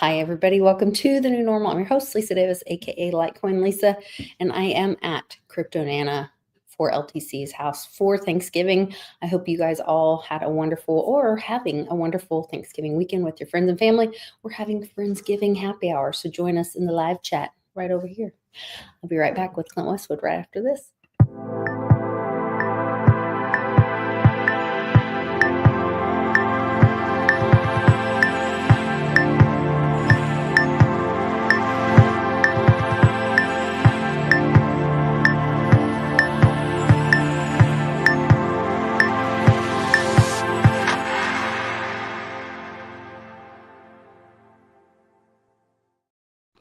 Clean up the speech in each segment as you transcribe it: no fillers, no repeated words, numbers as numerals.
Hi, everybody. Welcome to the new normal. I'm your host, Lisa Davis, aka Litecoin Lisa, and I am at Crypto Nana for LTC's house for Thanksgiving. I hope you guys all had a wonderful or having a wonderful Thanksgiving weekend with your friends and family. We're having Friendsgiving happy hour, so join us in the live chat right over here. I'll be right back with Clint Westwood right after this.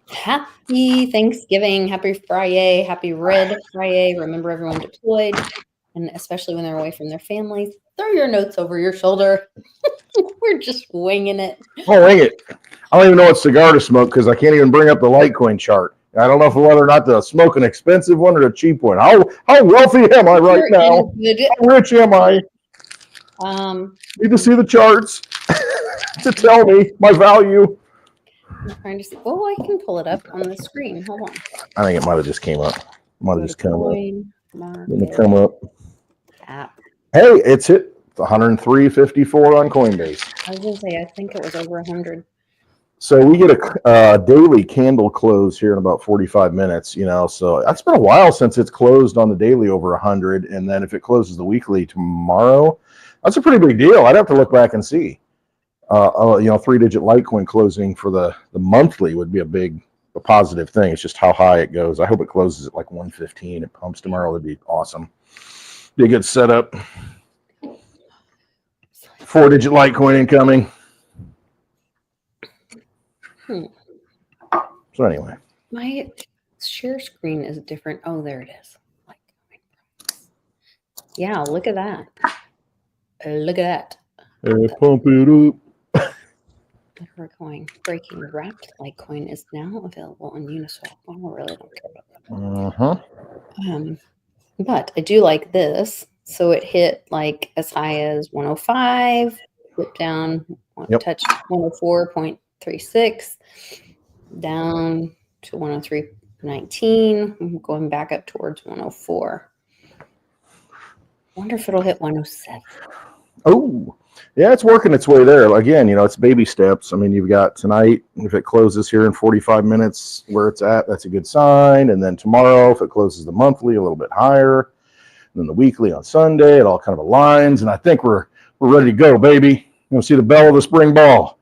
Happy Thanksgiving, happy Friday, happy Red Friday. Remember, everyone deployed, and especially when they're away from their families, throw your notes over your shoulder. We're just winging it. Oh, wing it. I don't even know what cigar to smoke because I can't even bring up the Litecoin chart. I don't know whether or not to smoke an expensive one or a cheap one. How wealthy am I right now? How rich am I? Need to see the charts to tell me my value. I'm trying to see. Oh, I can pull it up on the screen. Hold on. I think it might have just came up. Might have just come up. Market come up. App. Hey, it's hit 103.54 on Coinbase. I was going to say, I think it was over 100. So we get a daily candle close here in about 45 minutes, so that's been a while since it's closed on the daily over 100. And then if it closes the weekly tomorrow, that's a pretty big deal. I'd have to look back and see. 3-digit Litecoin closing for the monthly would be a positive thing. It's just how high it goes. I hope it closes at like 115. It pumps tomorrow. That'd be awesome. Be a good setup. 4-digit Litecoin incoming. So anyway, my share screen is different. Oh, there it is. Yeah, look at that. Look at that. Pump it up. We're going. Breaking wrapped Litecoin is now available on Uniswap. I really don't care about that. But I do like this. So it hit like as high as 105, flipped down, touched 104.36, down to 103.19, going back up towards 104. Wonder if it'll hit 107. Oh, yeah, it's working its way there. Again, it's baby steps. I mean, you've got tonight, if it closes here in 45 minutes where it's at, that's a good sign. And then tomorrow, if it closes the monthly a little bit higher, and then the weekly on Sunday, it all kind of aligns. And I think we're ready to go, baby. You want to see the bell of the spring ball?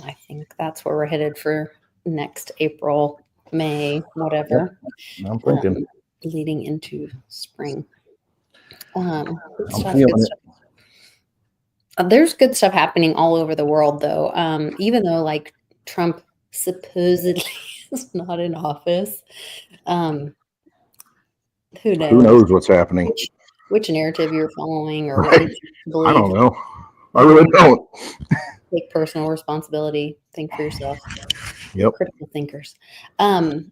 I think that's where we're headed for next April, May, whatever. Yep, I'm thinking. Leading into spring. I'm feeling it. There's good stuff happening all over the world, though. Even though, like, Trump supposedly is not in office, who knows? Who knows what's happening? Which narrative you're following, or what you believe? I don't know. I really don't. Take personal responsibility. Think for yourself. Yep. Critical thinkers. I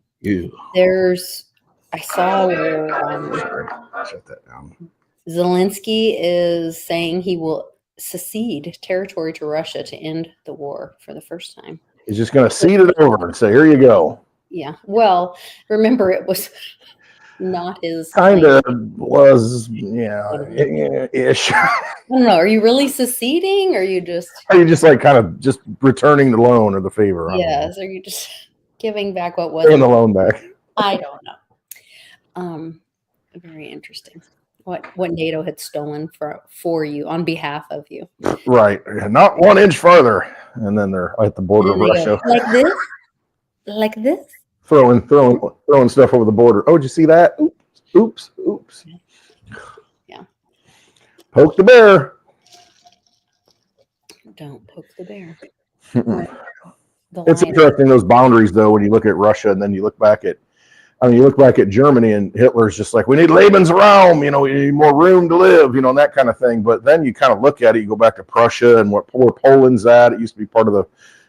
saw where shut that down. Zelensky is saying he will cede territory to Russia to end the war for the first time. He's just going to cede it over and say, here you go. Yeah. Well, remember, it was not his. Kind of was, ish. I don't know. Are you really seceding, or are you just like kind of just returning the loan or the favor? Yes. Are you just giving back what was the loan back? I don't know. Very interesting. What NATO had stolen for you on behalf of you. Right. Not 1 inch farther. And then they're at the border of Russia. Like this? Throwing stuff over the border. Oh, did you see that? Oops. Yeah. Poke the bear. Don't poke the bear. It's interesting, those boundaries, though, when you look at Russia and then you look back at Germany, and Hitler's just like, we need Lebensraum, we need more room to live, and that kind of thing. But then you kind of look at it, you go back to Prussia and where Poland's at. It used to be part of the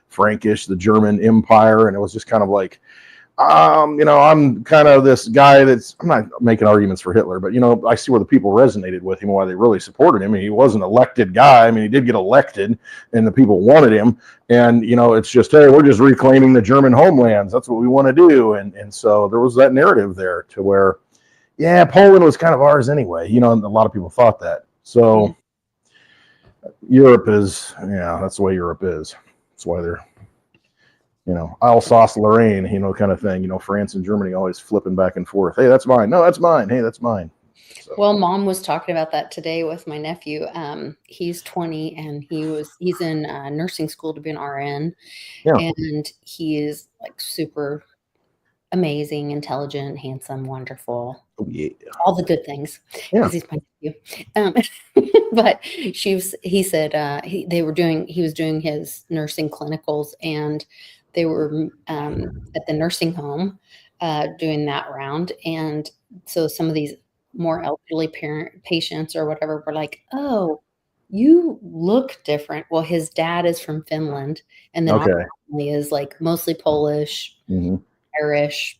Frankish, the German Empire, and it was just kind of like I'm kind of this guy I'm not making arguments for Hitler, but, I see where the people resonated with him, why they really supported him. He wasn't an elected guy. I mean, he did get elected and the people wanted him. And, it's just, hey, we're just reclaiming the German homelands. That's what we want to do. And so there was that narrative there to where, yeah, Poland was kind of ours anyway. A lot of people thought that. So Europe is, that's the way Europe is. That's why they're, Alsace-Lorraine, kind of thing. France and Germany always flipping back and forth. Hey, that's mine. No, that's mine. Hey, that's mine. So. Well, Mom was talking about that today with my nephew. He's 20 and he's in nursing school to be an RN. Yeah. And he is like super amazing, intelligent, handsome, wonderful. Oh, yeah. All the good things. Yeah. He's my nephew. But he said he was doing his nursing clinicals, and they were at the nursing home doing that round. And so some of these more elderly patients or whatever were like, oh, you look different. Well, his dad is from Finland, and then our family is like mostly Polish, Irish,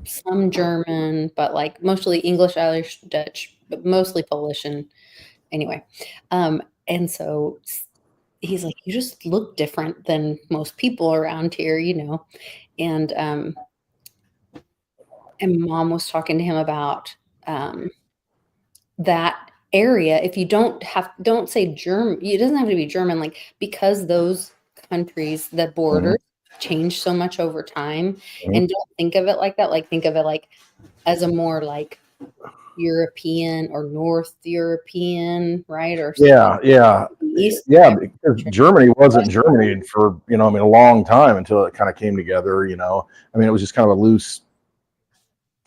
some German, but like mostly English, Irish, Dutch, but mostly Polish. And anyway, and so he's like, you just look different than most people around here, and Mom was talking to him about that area. If you don't say German, it doesn't have to be German, like, because those countries, the borders change so much over time, and don't think of it like that. Like, think of it like as a more like European or North European, right? Or because Germany wasn't Germany for a long time until it kind of came together. It was just kind of a loose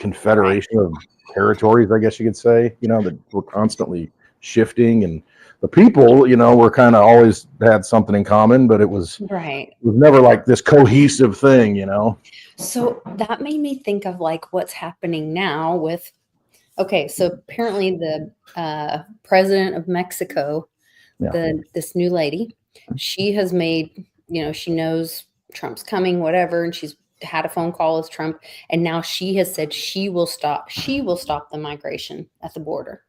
confederation of territories, I guess you could say. That were constantly shifting, and the people, were kind of always had something in common, but it was never like this cohesive thing. So that made me think of like what's happening now with. Okay, so apparently the president of Mexico, this new lady, she has made, she knows Trump's coming, whatever, and she's had a phone call with Trump, and now she has said she will stop the migration at the border.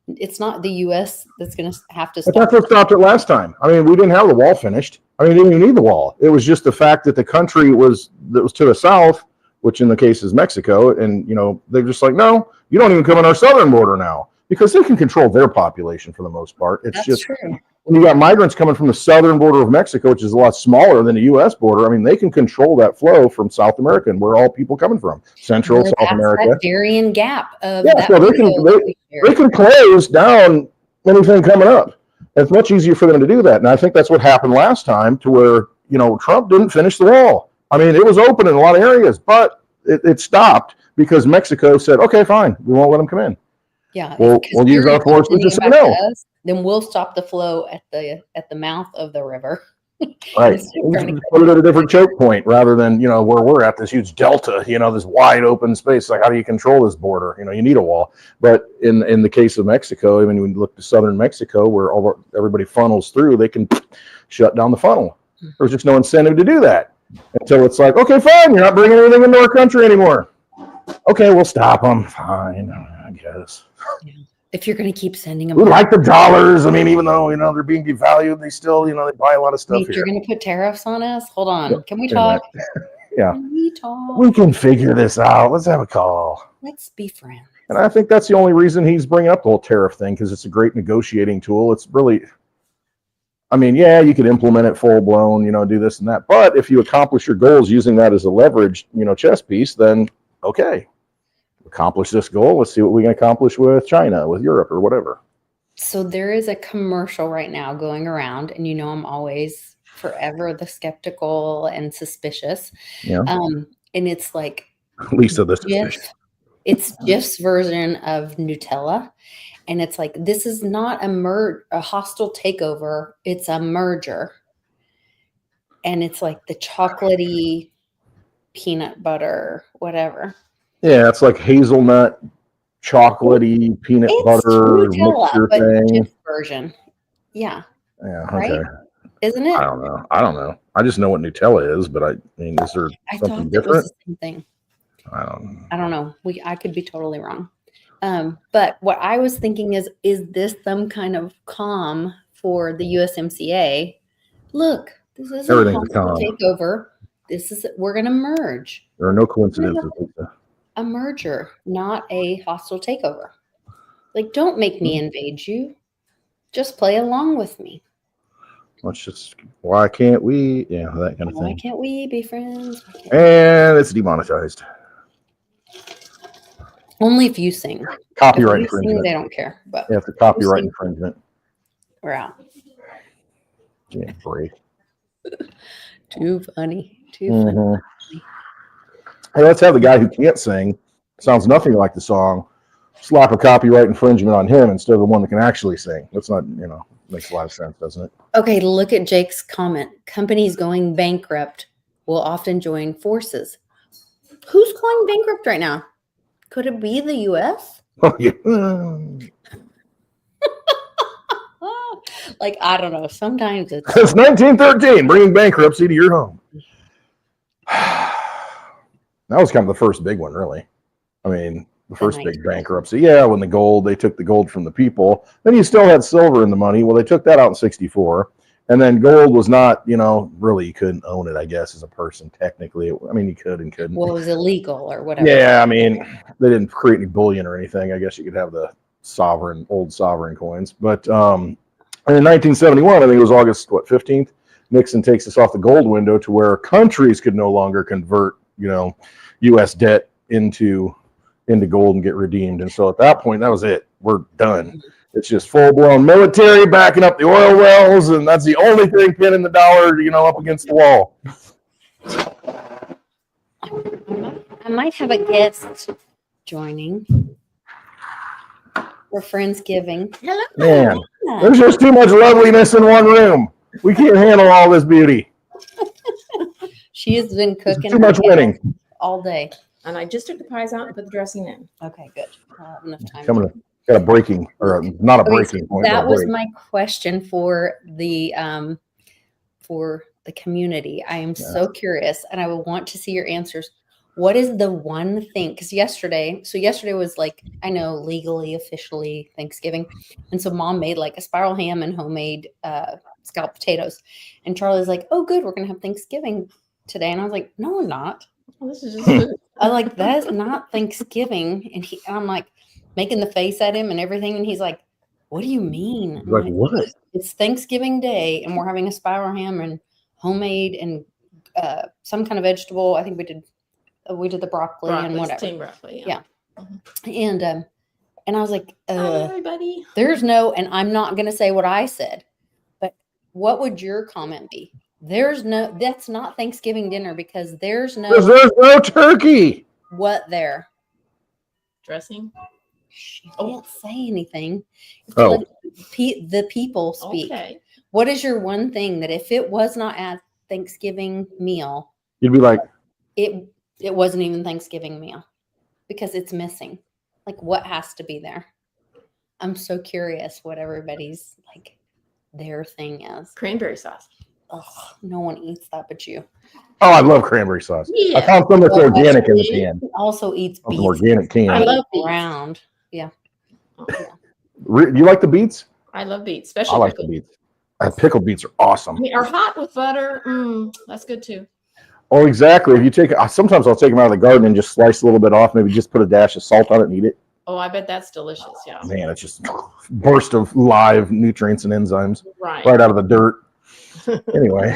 It's not the U.S. that's going to have to stop. But that's what stopped it last time. I mean, we didn't have the wall finished. I mean, we didn't even need the wall. It was just the fact that the country that was to the south, which in the case is Mexico, and they're just like, no, you don't even come on our southern border now, because they can control their population for the most part. It's just true. When you got migrants coming from the southern border of Mexico, which is a lot smaller than the U.S. border, I mean, they can control that flow from South America, and where all people coming from, Central, South America. That Darien Gap of so they can close down anything coming up. It's much easier for them to do that, and I think that's what happened last time, to where Trump didn't finish the wall. I mean, it was open in a lot of areas, but it stopped because Mexico said, okay, fine, we won't let them come in. Yeah. We'll use our forces to say no. Then we'll stop the flow at the mouth of the river. Right. Put it at a different choke point rather than, where we're at, this huge delta, this wide open space. Like, how do you control this border? You need a wall. But in the case of Mexico, when you look to southern Mexico, where everybody funnels through, they can shut down the funnel. There's just no incentive to do that until it's like, okay, fine, you're not bringing anything into our country anymore. Okay, we'll stop them. Fine, I guess. Yeah. If you're going to keep sending them, we like the dollars. I mean, even though they're being devalued, they still they buy a lot of stuff. Wait, you're going to put tariffs on us? Hold on, can we talk? Yeah, can we talk? We can figure this out. Let's have a call. Let's be friends. And I think that's the only reason he's bringing up the whole tariff thing, because it's a great negotiating tool. It's really, I mean, yeah, you could implement it full blown, do this and that. But if you accomplish your goals using that as a leverage, chess piece, then okay. Accomplish this goal. Let's see what we can accomplish with China, with Europe, or whatever. So there is a commercial right now going around, and I'm always forever the skeptical and suspicious. Yeah. And it's like Lisa the suspicious. It's Jif's version of Nutella, and it's like, this is not a hostile takeover. It's a merger, and it's like the chocolatey peanut butter, whatever. Yeah, it's like hazelnut, chocolatey, peanut butter Nutella, mixture but thing. Jif version. Yeah. Yeah. Right? Okay. isn't I it? don't know. I don't know. I just know what Nutella is, but I mean, is there I something thought that was different? the same thing. I don't know. I don't know. I could be totally wrong. But what I was thinking is this some kind of calm for the USMCA? Look, this isn't a Everything's a hostile calm. takeover. We're going to merge. There are no coincidences. A merger, not a hostile takeover. Like, don't make me invade you. Just play along with me. Let's just, why can't we? Yeah, that kind of Why thing. can't we be friends? And it's demonetized. Only if you sing. Copyright If we sing, infringement. they don't care. But Yeah, it's a copyright infringement. we're out. Yeah, break. Too funny. Too funny. Hey, let's have the guy who can't sing, sounds nothing like the song, slap a copyright infringement on him instead of the one that can actually sing. That's not, makes a lot of sense, doesn't it? Okay, look at Jake's comment. Companies going bankrupt will often join forces. Who's going bankrupt right now? Could it be the U.S.? Oh, yeah. Like, I don't know. Sometimes it's... It's 1913, bringing bankruptcy to your home. That was kind of the first big one, really. I mean, the first big bankruptcy. Yeah, when they took the gold from the people. Then you still had silver in the money. Well, they took that out in 1964. And then gold was not, really, you couldn't own it, I guess, as a person, technically. I mean, you could and couldn't. Well, it was illegal or whatever. Yeah, I mean, they didn't create any bullion or anything. I guess you could have the old sovereign coins. But in 1971, I think it was August, 15th, Nixon takes us off the gold window to where countries could no longer convert, U.S. debt into gold and get redeemed. And so at that point, that was it. We're done. It's just full-blown military backing up the oil wells, and that's the only thing pinning the dollar, up against the wall. I might have a guest joining for Friendsgiving. Hello. Man, there's just too much loveliness in one room. We can't handle all this beauty. She has been cooking. Too much winning all day. And I just took the pies out and put the dressing in. Okay, good. I'll have enough time. Got a breaking, or not a breaking point. That was my question for the community. I am so curious, and I would want to see your answers. What is the one thing? Because yesterday was like, I know, legally, officially Thanksgiving. And so Mom made like a spiral ham and homemade scalloped potatoes. And Charlie's like, oh, good, we're going to have Thanksgiving today. And I was like, no, we're not. Well, this is just food. I like, that's not Thanksgiving. And I'm like making the face at him and everything. And he's like, what do you mean? Like, what? It's Thanksgiving Day and we're having a spiral ham and homemade and some kind of vegetable. I think we did the broccoli and whatever. Steamed broccoli. Yeah. And I was like, hi, everybody. There's no, and I'm not going to say what I said, but what would your comment be? That's not Thanksgiving dinner because there's no turkey. What there? Dressing. She can't say anything. Oh. The people speak. Okay. What is your one thing that if it was not at Thanksgiving meal, you'd be like, it wasn't even Thanksgiving meal because it's missing. Like, what has to be there? I'm so curious what everybody's like their thing is. Cranberry sauce. Oh, no one eats that but you. Oh, I love cranberry sauce. Yeah. I found some that's organic in the can. He also eats beets. Organic can. I love beets. Round. Yeah. Oh, yeah. You like the beets? I love beets, especially I like the beets. Pickled beets are awesome. I mean, are hot with butter. That's good too. Oh, exactly. If you sometimes I'll take them out of the garden and just slice a little bit off. Maybe just put a dash of salt on it and eat it. Oh, I bet that's delicious. Yeah. Man, it's just burst of live nutrients and enzymes right out of the dirt. Anyway,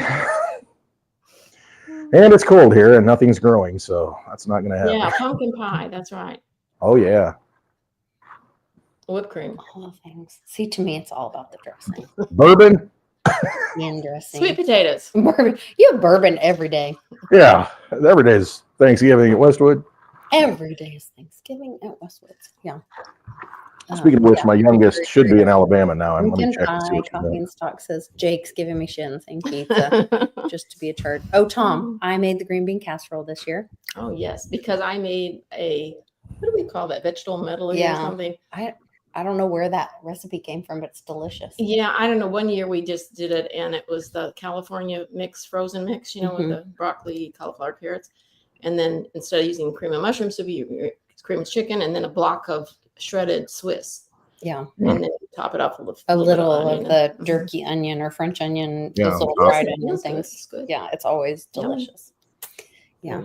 and it's cold here and nothing's growing, so that's not going to happen. Yeah, pumpkin pie. That's right. Oh yeah. Whipped cream. All the things. See, to me, it's all about the dressing. Bourbon. And dressing. Sweet potatoes. Bourbon. You have bourbon every day. Yeah, every day is Thanksgiving at Westwood. Every day is Thanksgiving at Westwood. Yeah. Speaking of which, my youngest should be in Alabama now. I'm going to check and to see what Coffee and Stock says Jake's giving me shins and pizza just to be a turd. Oh, Tom, I made the green bean casserole this year. Oh yes, because I made a what do we call that? Vegetable medley or something. I don't know where that recipe came from, but it's delicious. Yeah, I don't know. One year we just did it, and it was the California mix, frozen mix, with the broccoli, cauliflower, carrots. And then instead of using cream and mushroom soup, you use cream and chicken, and then a block of shredded Swiss. Yeah. And then you top it off with a little of the jerky onion or French onion, Yeah. those little fried onion things. Good. Yeah, it's always delicious. Yeah.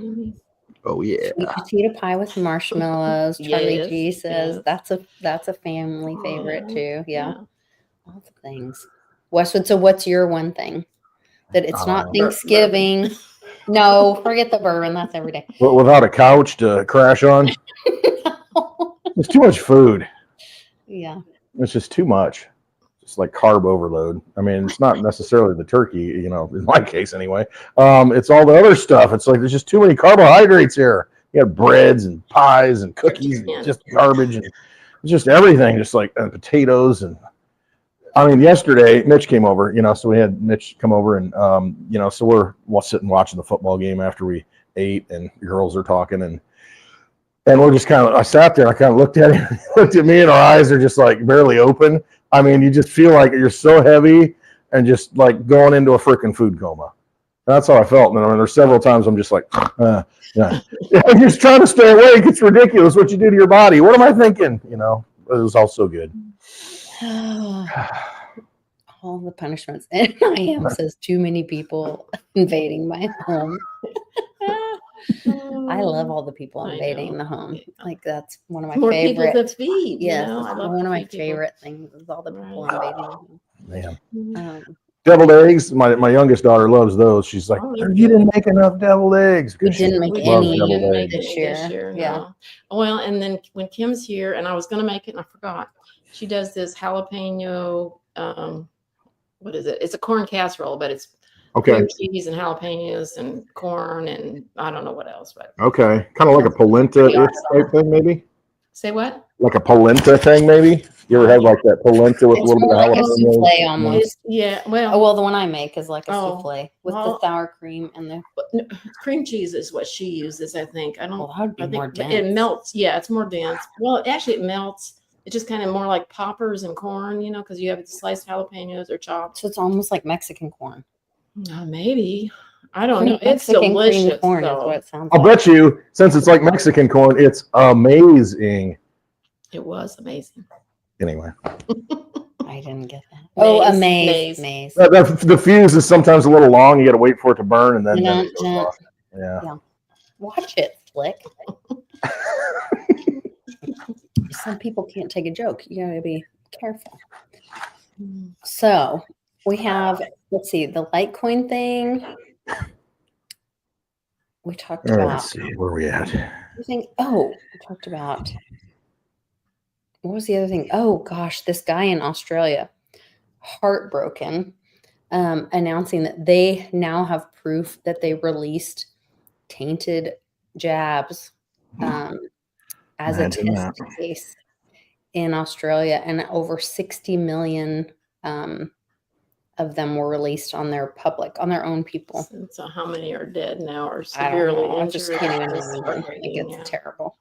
Oh yeah. Sweet potato pie with marshmallows. Charlie G says that's a family favorite too. Yeah. All the things. Westwood, so what's your one thing? That it's not Thanksgiving. No, forget the bourbon. That's every day. But without a couch to crash on. It's too much food. Yeah. It's just too much. It's like carb overload. I mean, it's not necessarily the turkey, in my case anyway. It's all the other stuff. It's like there's just too many carbohydrates here. You have breads and pies and cookies and just garbage and just everything, just like potatoes. And I mean, yesterday Mitch came over, so we had Mitch come over and, so we're sitting watching the football game after we ate, and the girls are talking, and we're just I sat there, I kind of looked at him, he looked at me, and our eyes are just like barely open. I mean, you just feel like you're so heavy and just like going into a freaking food coma. That's how I felt. And I mean, there's several times I'm just like, yeah. You're just trying to stay awake. It's ridiculous what you do to your body. What am I thinking? It was all so good. All the punishments. And I am says too many people invading my home. I love all the people invading the home. Like that's one of my favorite. People to feed. Yes, I love one of my favorite things is all the people invading the home. Man. Deviled eggs. My youngest daughter loves those. She's like, you didn't make enough deviled eggs. We didn't make any this year. Yeah. No. Well, and then when Kim's here, and I was going to make it, and I forgot. She does this jalapeno. What is it? It's a corn casserole, but it's cream cheese and jalapenos and corn and I don't know what else. But kind of like a polenta type thing, maybe. Say what? Like a polenta thing, maybe. You ever had like that polenta with a little bit of like a souffle almost? Well, the one I make is like a souffle with the sour cream and the cream cheese is what she uses. I think. I don't. Well, that would be more dense. It melts. Yeah, it's more dense. Well, actually, it melts. It's just kind of more like poppers and corn, because you have sliced jalapenos or chopped. So it's almost like Mexican corn. Maybe. I don't know. It's delicious. Corn is what it sounds I'll bet you, since it's like Mexican corn, it's amazing. It was amazing. Anyway. I didn't get that. Maze. The fuse is sometimes a little long. You got to wait for it to burn, and then it goes off. Yeah. Watch it, Flick. Some people can't take a joke. You got to be careful. So we have, let's see, the Litecoin thing. We talked about. Let's see, where are we at? We talked about. What was the other thing? Oh gosh, this guy in Australia, heartbroken, announcing that they now have proof that they released tainted jabs as a test case in Australia, and over 60 million of them were released on their own people. So how many are dead now or severely injured? I just can't even remember. It's terrible.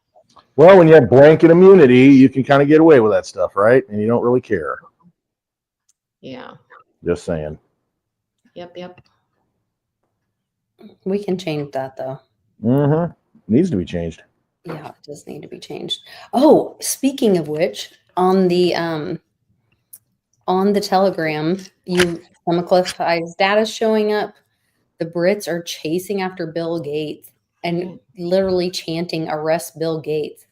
Well, when you have blanket immunity, you can kind of get away with that stuff, right? And you don't really care. Yeah. Just saying. Yep. We can change that though. Mm-hmm. Needs to be changed. Yeah, it does need to be changed. Oh, speaking of which, on the Telegram, some of Cliff High's data showing up. The Brits are chasing after Bill Gates and literally chanting, "Arrest Bill Gates."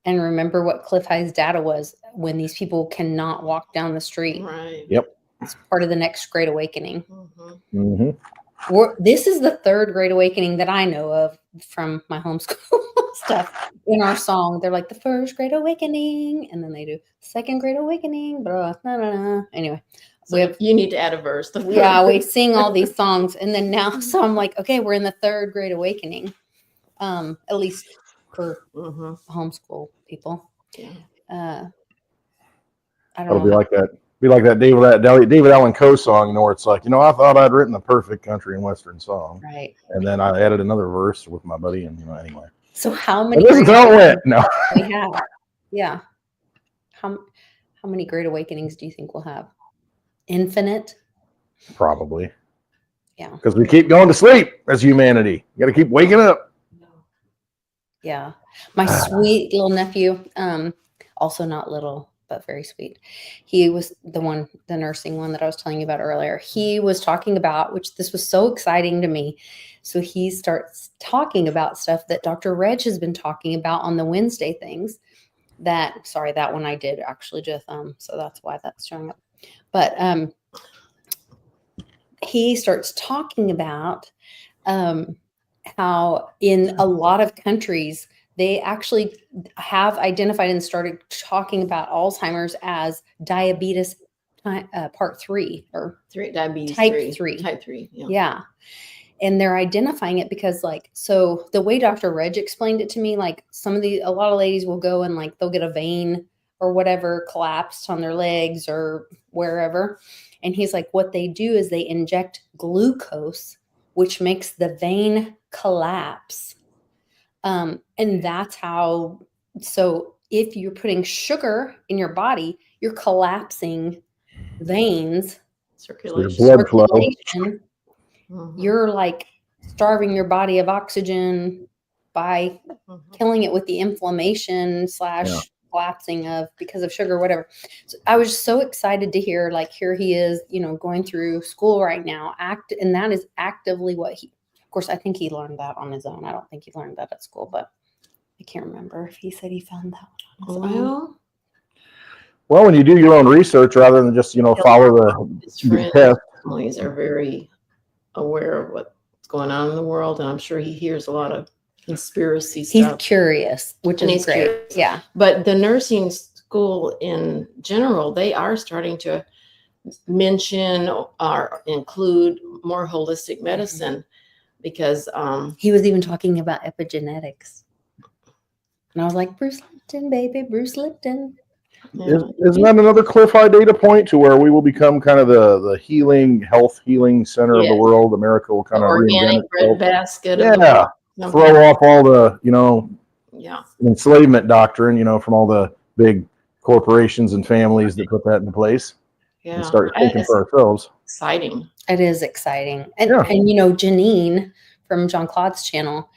And remember what Cliff High's data was when these people cannot walk down the street. Right. Yep. It's part of the next Great Awakening. Mm-hmm. Mm-hmm. This is the third Great Awakening that I know of from my homeschool stuff. In our song, they're like the first Great Awakening, and then they do second Great Awakening. Blah, blah, blah, blah. Anyway, so you need to add a verse. We sing all these songs, and then now, so I'm like, okay, we're in the third Great Awakening, at least for homeschool people. Yeah. I don't know. It'll be like that. Be like that David Allen Coe song, where it's like, I thought I'd written the perfect country and western song, right? And then I added another verse with my buddy, and anyway. So how many? This is how it went. No, we have. Yeah. how many Great Awakenings do you think we'll have? Infinite? Probably. Yeah. Because we keep going to sleep as humanity. You got to keep waking up. Yeah. My sweet little nephew, also not little, but very sweet. He was the nursing one that I was telling you about earlier. He was talking about, which this was so exciting to me. So he starts talking about stuff that Dr. Reg has been talking about on the Wednesday things. That one I did actually just, so that's why that's showing up. But he starts talking about how in a lot of countries, they actually have identified and started talking about Alzheimer's as diabetes part 3 or diabetes type 3. Type 3, yeah. Yeah. And they're identifying it because so the way Dr. Reg explained it to me, a lot of ladies will go and they'll get a vein or whatever collapsed on their legs or wherever. And he's like, what they do is they inject glucose, which makes the vein collapse. And that's how, so if you're putting sugar in your body, you're collapsing veins, circulation. Blood flow. You're starving your body of oxygen by killing it with the inflammation / collapsing because of sugar, whatever. So I was so excited to hear, here he is, going through school right now, and that is actively what of course, I think he learned that on his own. I don't think he learned that at school, but I can't remember if he said he found that one on his own. Well, when you do your own research rather than just, follow the test. Families are very aware of what's going on in the world, and I'm sure he hears a lot of conspiracy stuff. He's curious, which is great. Curious. Yeah. But the nursing school in general, they are starting to mention or include more holistic medicine because he was even talking about epigenetics. And I was like, Bruce Lipton, baby, Bruce Lipton. Yeah. Isn't that another Cliff High data point to where we will become kind of the health healing center of the world? America will kind of organic breadbasket. Yeah. Throw off all the, enslavement doctrine, from all the big corporations and families that put that into place. Yeah. And start thinking for ourselves. Exciting. It is exciting. And Janine from John Claude's channel,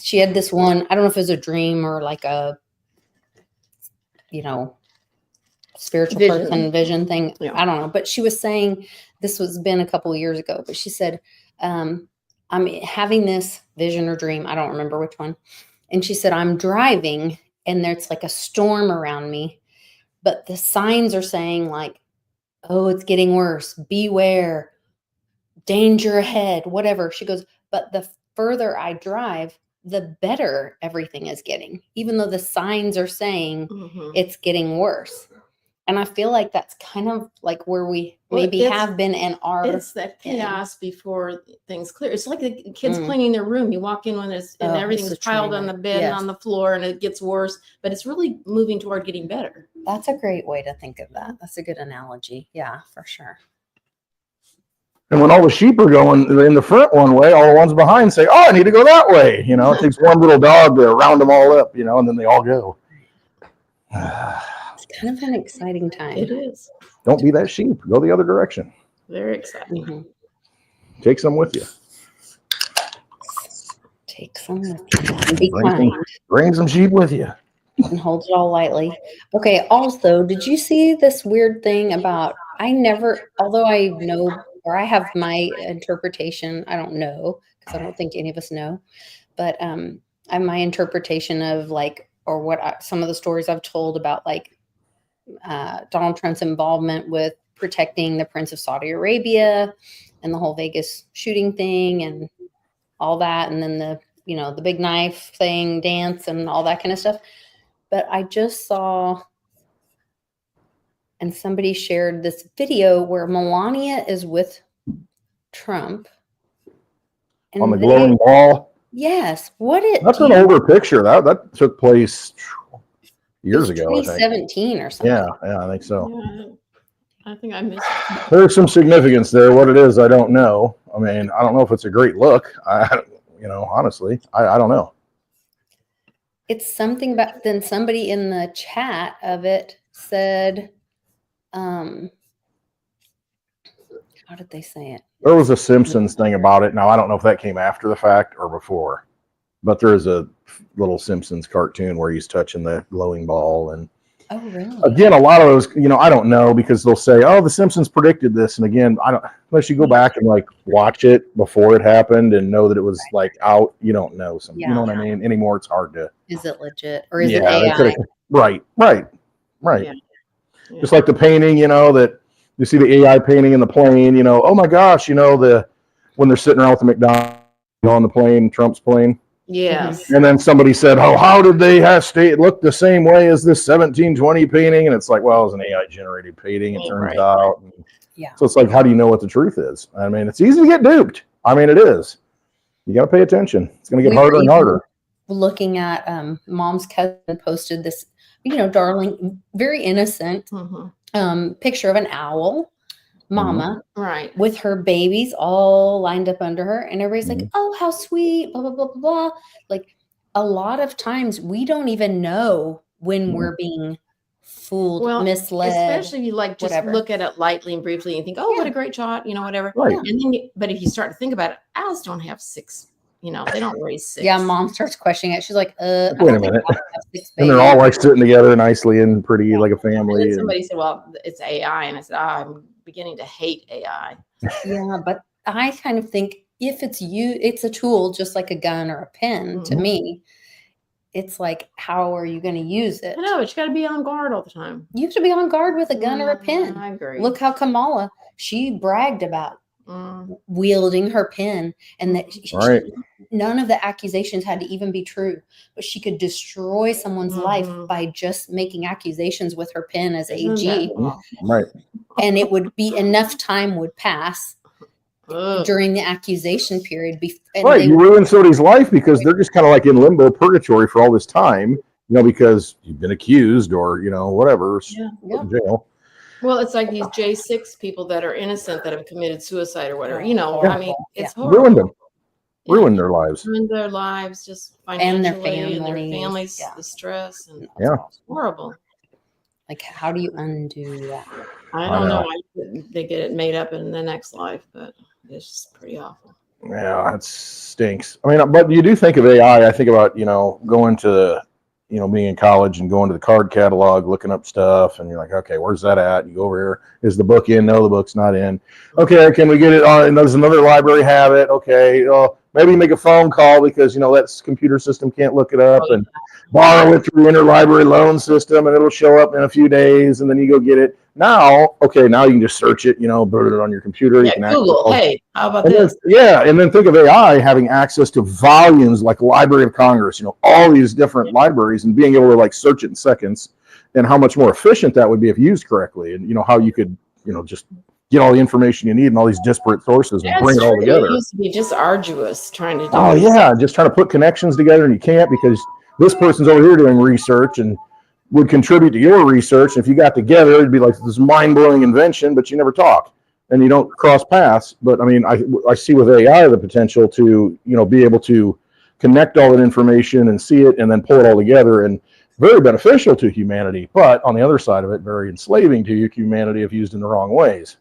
she had this one, I don't know if it was a dream or a spiritual vision thing. Yeah. I don't know. But she was saying, this was been a couple of years ago, but she said, I'm having this vision or dream. I don't remember which one. And she said, I'm driving and there's a storm around me, but the signs are saying oh, it's getting worse. Beware, danger ahead, whatever. She goes, but the further I drive, the better everything is getting, even though the signs are saying it's getting worse. And I feel like that's kind of where we maybe have been and are. It's that chaos before things clear. It's like the kids cleaning their room. You walk in when and everything's piled on the bed and on the floor and it gets worse, but it's really moving toward getting better. That's a great way to think of that. That's a good analogy. Yeah, for sure. And when all the sheep are going in the front one way, all the ones behind say, oh, I need to go that way. It takes one little dog to round them all up, and then they all go. It's kind of an exciting time. It is. Don't be that sheep. Go the other direction. Very exciting. Take some with you. Take some with you. And be kind. Bring some sheep with you. And hold it all lightly. Okay, also, did you see this weird thing about, although I know, or I have my interpretation, I don't know, because I don't think any of us know, but I have my interpretation of some of the stories I've told about Donald Trump's involvement with protecting the Prince of Saudi Arabia and the whole Vegas shooting thing and all that. And then the big knife thing, dance and all that kind of stuff. But I just saw, and somebody shared this video where Melania is with Trump. And on the glowing wall? Yes. That's an older picture. That took place years ago. 2017 or something. Yeah, I think so. Yeah, I think I missed it. There's some significance there. What it is, I don't know. I mean, I don't know if it's a great look. Honestly, I don't know. it's something about, then somebody in the chat of it said, how did they say it? There was a Simpsons thing about it. Now, I don't know if that came after the fact or before, but there is a little Simpsons cartoon where he's touching the glowing ball. And Oh, really? again, a lot of those, I don't know, because they'll say, oh, the Simpsons predicted this. And again, I don't, unless you go back and like watch it before it happened and know that it was like out, you don't know some, you know what I mean? Anymore, it's hard to. Is it legit or is Yeah, it they AI? could've- right. Yeah. Just like the painting, that you see the AI painting in the plane, oh my gosh, when they're sitting around with the McDonald's on the plane, Trump's plane. Yes. And then somebody said, oh, how did they it look the same way as this 1720 painting? And it's like, well, it was an AI generated painting, it turns out. Yeah. So it's like, how do you know what the truth is? I mean, it's easy to get duped. I mean, it is. You got to pay attention. It's going to get harder and harder. Looking at mom's cousin posted this, darling, very innocent picture of an owl, mama, right, with her babies all lined up under her, and everybody's like, oh, how sweet, blah blah blah blah blah. Like, a lot of times we don't even know when we're being fooled, misled, especially if you like just look at it lightly and briefly and think, oh, what a great shot, whatever. Right. And then but if you start to think about it, owls don't have 6, they don't raise 6. Yeah, mom starts questioning it. She's like, wait a minute. And they're all like sitting together nicely and pretty, like a family. And then somebody said, well, it's AI. And I said, I'm beginning to hate AI. Yeah, but I kind of think if it's a tool, just like a gun or a pen. To me, it's like, how are you going to use it? I know, but you got to be on guard all the time. You have to be on guard with a gun or a pen. I agree. Look how Kamala, she bragged about wielding her pen, and that none of the accusations had to even be true, but she could destroy someone's life by just making accusations with her pen as AG. Right. And it would be enough time would pass during the accusation period. You ruin somebody's life because they're just kind of like in limbo purgatory for all this time, because you've been accused or, whatever, in jail. Well, it's like these J6 people that are innocent that have committed suicide or whatever, I mean, it's horrible. Ruined them. Ruined their lives. Ruined their lives, just financially, and their families, the stress, and it's horrible. Like, how do you undo that? I don't know. They get it made up in the next life, but it's just pretty awful. Yeah, it stinks. I mean, but you do think of AI. I think about, going to, being in college and going to the card catalog, looking up stuff, and you're like, okay, where's that at? You go over here. Is the book in? No, the book's not in. Okay, can we get it on? Does another library have it? Okay, maybe make a phone call because, that computer system can't look it up, and borrow it through the interlibrary loan system, and it'll show up in a few days, and then you go get it. Now you can just search it, put it on your computer. Yeah, you can Google, hey, how about this? And then think of AI having access to volumes like Library of Congress, all these different libraries, and being able to like search it in seconds, and how much more efficient that would be if used correctly, and how you could, just get all the information you need and all these disparate sources and bring it all together. It used to be just arduous trying to do just trying to put connections together, and you can't because this person's over here doing research and would contribute to your research. And if you got together, it'd be like this mind-blowing invention, but you never talk and you don't cross paths. But I mean, I see with AI the potential to, be able to connect all that information and see it and then pull it all together, and very beneficial to humanity. But on the other side of it, very enslaving to humanity if used in the wrong ways.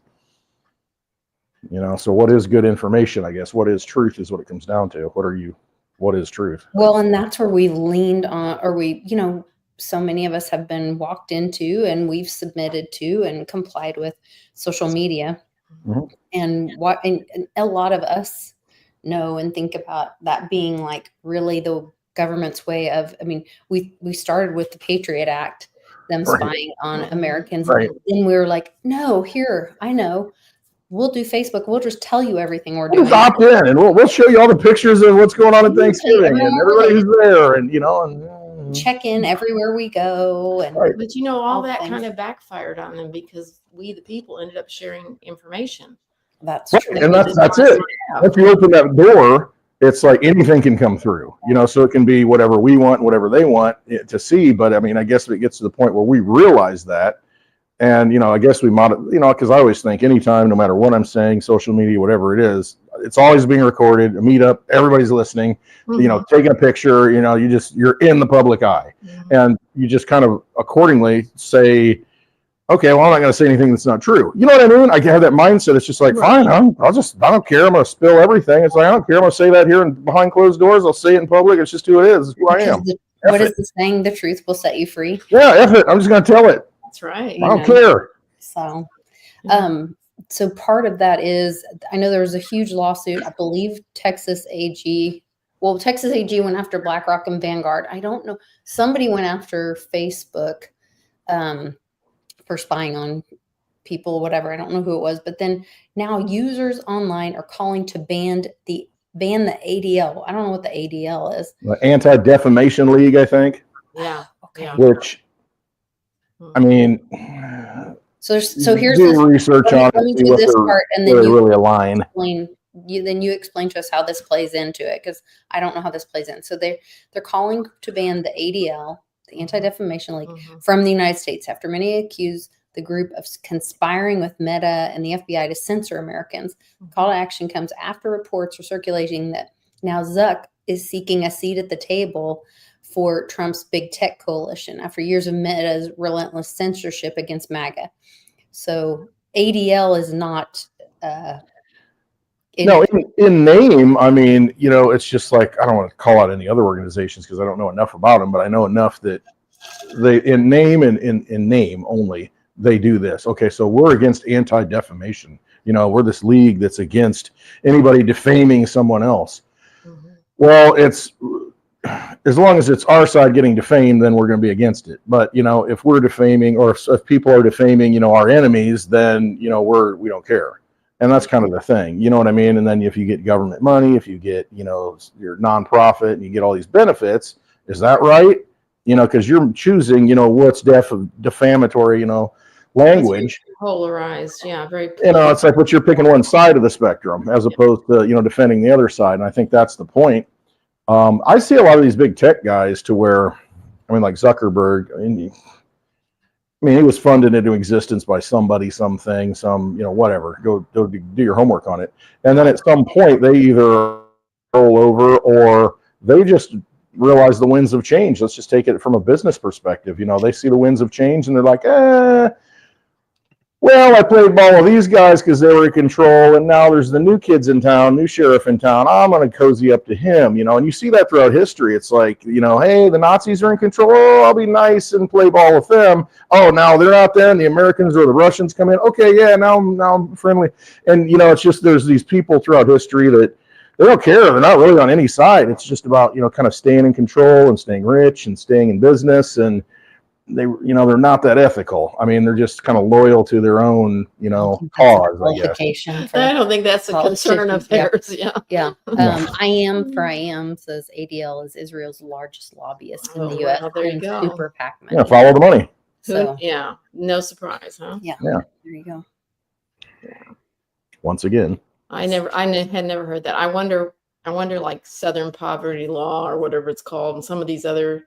So what is good information? I guess what is truth is what it comes down to. What is truth? Well, and that's where we leaned on, or we, so many of us have been walked into and we've submitted to and complied with social media. And a lot of us know and think about that being like really the government's way of, we started with the Patriot Act, them spying on Americans. And then we were like, no, I know. We'll do Facebook. We'll just tell you everything we're doing. We'll opt in, and we'll show you all the pictures of what's going on at Thanksgiving, and everybody who's there, and check in everywhere we go. And but all that kind of backfired on them because we, the people, ended up sharing information. That's true. And that's it. If you open that door, it's like anything can come through. So it can be whatever we want, whatever they want to see. But I guess if it gets to the point where we realize that, And, I guess because I always think anytime, no matter what I'm saying, social media, whatever it is, it's always being recorded, a meetup, everybody's listening, taking a picture, you're in the public eye. And you just kind of accordingly say, okay, well, I'm not going to say anything that's not true. You know what I mean? I have that mindset. It's just like, fine, I don't care. I'm going to spill everything. It's like, I don't care. I'm going to say that here and behind closed doors. I'll say it in public. It's just who it is. It's who I am. What is the saying? The truth will set you free. Yeah, F it. I'm just going to tell it. That's right. I don't care. So, so part of that is, I know there was a huge lawsuit. I believe Texas AG went after BlackRock and Vanguard. I don't know. Somebody went after Facebook for spying on people, whatever. I don't know who it was. But then now users online are calling to ban the ADL. I don't know what the ADL is. The Anti-Defamation League, I think. Yeah. Okay. Yeah. Which, I mean, so here's do research on it. Let me do this part, and then you really align. You explain to us how this plays into it, because I don't know how this plays in. So they're calling to ban the ADL, the Anti-Defamation League, from the United States after many accuse the group of conspiring with Meta and the FBI to censor Americans. Call to action comes after reports are circulating that now Zuck is seeking a seat at the table for Trump's big tech coalition after years of Meta's relentless censorship against MAGA. So ADL is not... No, in name, I mean, it's just like, I don't want to call out any other organizations because I don't know enough about them, but I know enough that they, in name and in name only, they do this. Okay, so we're against anti-defamation. We're this league that's against anybody defaming someone else. Well, it's, as long as it's our side getting defamed, then we're going to be against it. But, if we're defaming, or if people are defaming, our enemies, then, we don't care. And that's kind of the thing, you know what I mean? And then if you get government money, if you get, your nonprofit and you get all these benefits, is that right? Because you're choosing, what's defamatory, language. Polarized, yeah, very. It's like what you're picking one side of the spectrum as opposed to, defending the other side. And I think that's the point. I see a lot of these big tech guys to where, like Zuckerberg, he was funded into existence by somebody, something, whatever. Go do your homework on it. And then at some point, they either roll over or they just realize the winds of change. Let's just take it from a business perspective. They see the winds of change and they're like, well, I played ball with these guys because they were in control, and now there's the new kids in town, new sheriff in town. I'm going to cozy up to him, and you see that throughout history. It's like, hey, the Nazis are in control. Oh, I'll be nice and play ball with them. Oh, now they're out there, and the Americans or the Russians come in. Okay, yeah, now I'm friendly. And, it's just there's these people throughout history that they don't care. They're not really on any side. It's just about, kind of staying in control and staying rich and staying in business, and they're not that ethical. I mean, they're just kind of loyal to their own, cause, I guess. I don't think that's a concern of theirs. Yeah. IAM says ADL is Israel's largest lobbyist in the U.S. There you go. Super PAC money. Yeah, follow the money. So, no surprise, huh? Yeah. There you go. Yeah. Once again. I had never heard that. I wonder like Southern Poverty Law or whatever it's called, and some of these other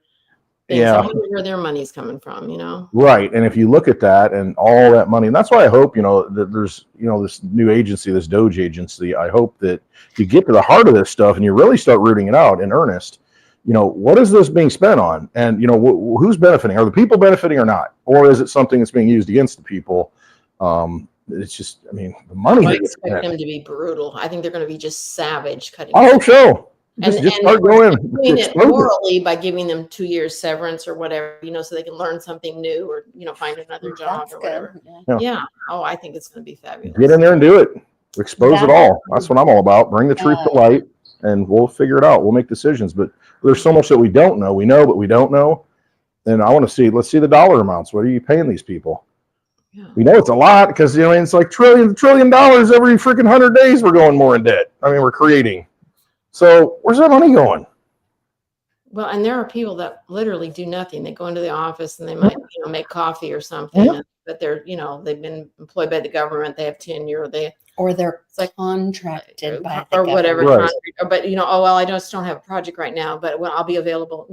things. Yeah. I wonder where their money's coming from, Right. And if you look at that and all that money, and that's why I hope, that there's, this new agency, this Doge agency, I hope that you get to the heart of this stuff and you really start rooting it out in earnest. What is this being spent on? And, who's benefiting? Are the people benefiting or not? Or is it something that's being used against the people? It's just, the money. I expect them to be brutal. I think they're going to be just savage cutting. I hope so. Just start going. Doing it morally by giving them 2 years severance or whatever, so they can learn something new or, find another job or whatever. Yeah. Oh, I think it's going to be fabulous. Get in there and do it. Expose it all. That's what I'm all about. Bring the truth to light and we'll figure it out. We'll make decisions. But there's so much that we don't know. We know, but we don't know. And I want to see, let's see the dollar amounts. What are you paying these people? Yeah. We know it's a lot because, it's like $1 trillion every freaking 100 days we're going more in debt. We're creating. So where's that money going? Well, and there are people that literally do nothing. They go into the office and they might, make coffee or something, but they're, they've been employed by the government. They have tenure. Or they're contracted by the or whatever. Right. But, oh, well, I just don't have a project right now, but I'll be available,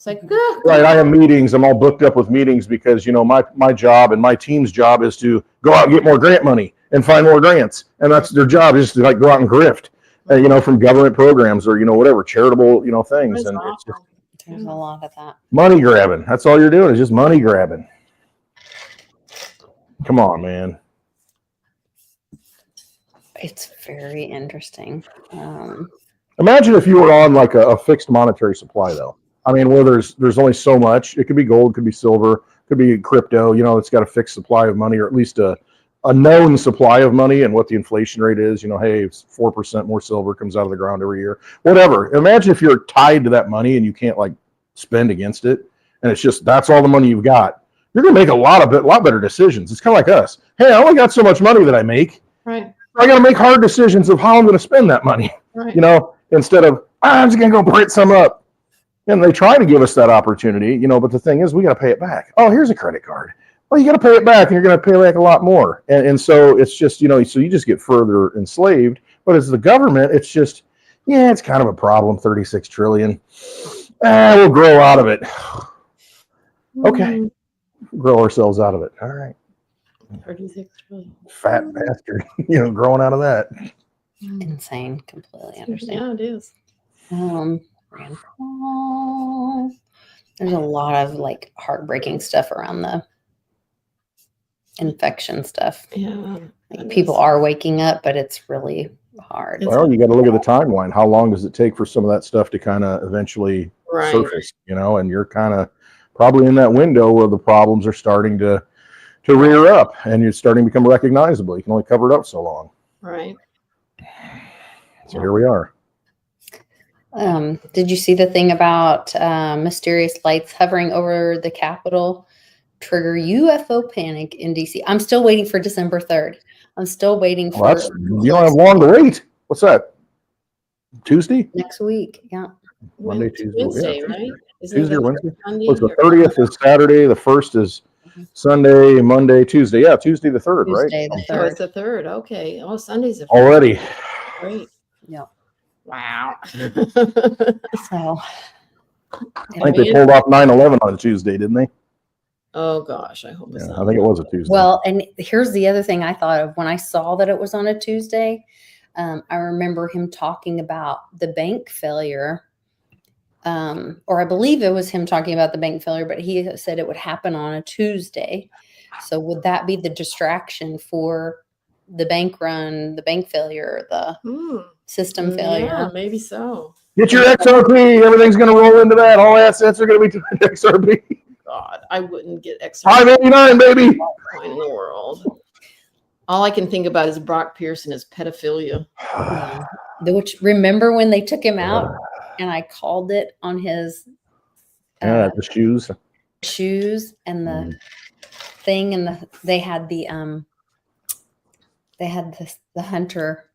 It's like, Right, I have meetings. I'm all booked up with meetings because, my job and my team's job is to go out and get more grant money and find more grants. And that's their job, is to go out and grift, from government programs or, whatever, charitable, things. And it's just there's a lot of that. money grabbing. That's all you're doing, is just money grabbing. Come on, man. It's very interesting. Imagine if you were on like a fixed monetary supply, though. I mean, where there's only so much. It could be gold, could be silver, could be crypto. It's got a fixed supply of money, or at least a known supply of money, and what the inflation rate is. Hey, 4% more silver comes out of the ground every year. Whatever. Imagine if you're tied to that money and you can't spend against it, and it's just that's all the money you've got. You're gonna make a lot better decisions. It's kind of like us. Hey, I only got so much money that I make. Right. I got to make hard decisions of how I'm going to spend that money. Right. Instead of I'm just going to go print some up. And they try to give us that opportunity, but the thing is, we got to pay it back. Oh, here's a credit card. Well, you got to pay it back, and you're going to pay back a lot more. And so it's just, so you just get further enslaved. But as the government, it's just, it's kind of a problem. 36 trillion. We'll grow out of it. Okay. Grow ourselves out of it. All right. 36 trillion. Fat bastard, growing out of that. Insane. Completely understand. Yeah, it is. Rand Paul. There's a lot of heartbreaking stuff around the infection stuff. Yeah. People are waking up, but it's really hard. Well, you got to look at the timeline. How long does it take for some of that stuff to kind of eventually surface? And you're kind of probably in that window where the problems are starting to rear up, and you're starting to become recognizable. You can only cover it up so long. Right. So here we are. Did you see the thing about mysterious lights hovering over the Capitol trigger UFO panic in DC? I'm still waiting for December 3rd. I'm still waiting for. You don't have long to wait. What's that? Tuesday? Next week. Yeah. Monday, Tuesday. Wednesday, yeah. right? Tuesday or Wednesday? Sunday What's the 30th is Saturday. The 1st is Sunday, Monday, Tuesday. Yeah, Tuesday the 3rd, Tuesday, right? the Oh, 3rd. it's the 3rd. Okay. Oh, Sunday's the 3rd. Already. Great. Yeah. Wow. So. I think they pulled off 9/11 on a Tuesday, didn't they? Oh gosh, I hope it's not. I think it was a Tuesday. Well, and here's the other thing I thought of when I saw that it was on a Tuesday. I remember him talking about the bank failure, or I believe it was him talking about the bank failure, but he said it would happen on a Tuesday. So would that be the distraction for the bank run, the bank failure, the system failure? Yeah, maybe so. Get your XRP. Everything's going to roll into that. All assets are going to be XRP. God, I wouldn't get extra 589, baby. in the world. All I can think about is Brock Pierce and his pedophilia. Which, remember when they took him out and I called it on his The shoes and the thing, and they had the hunter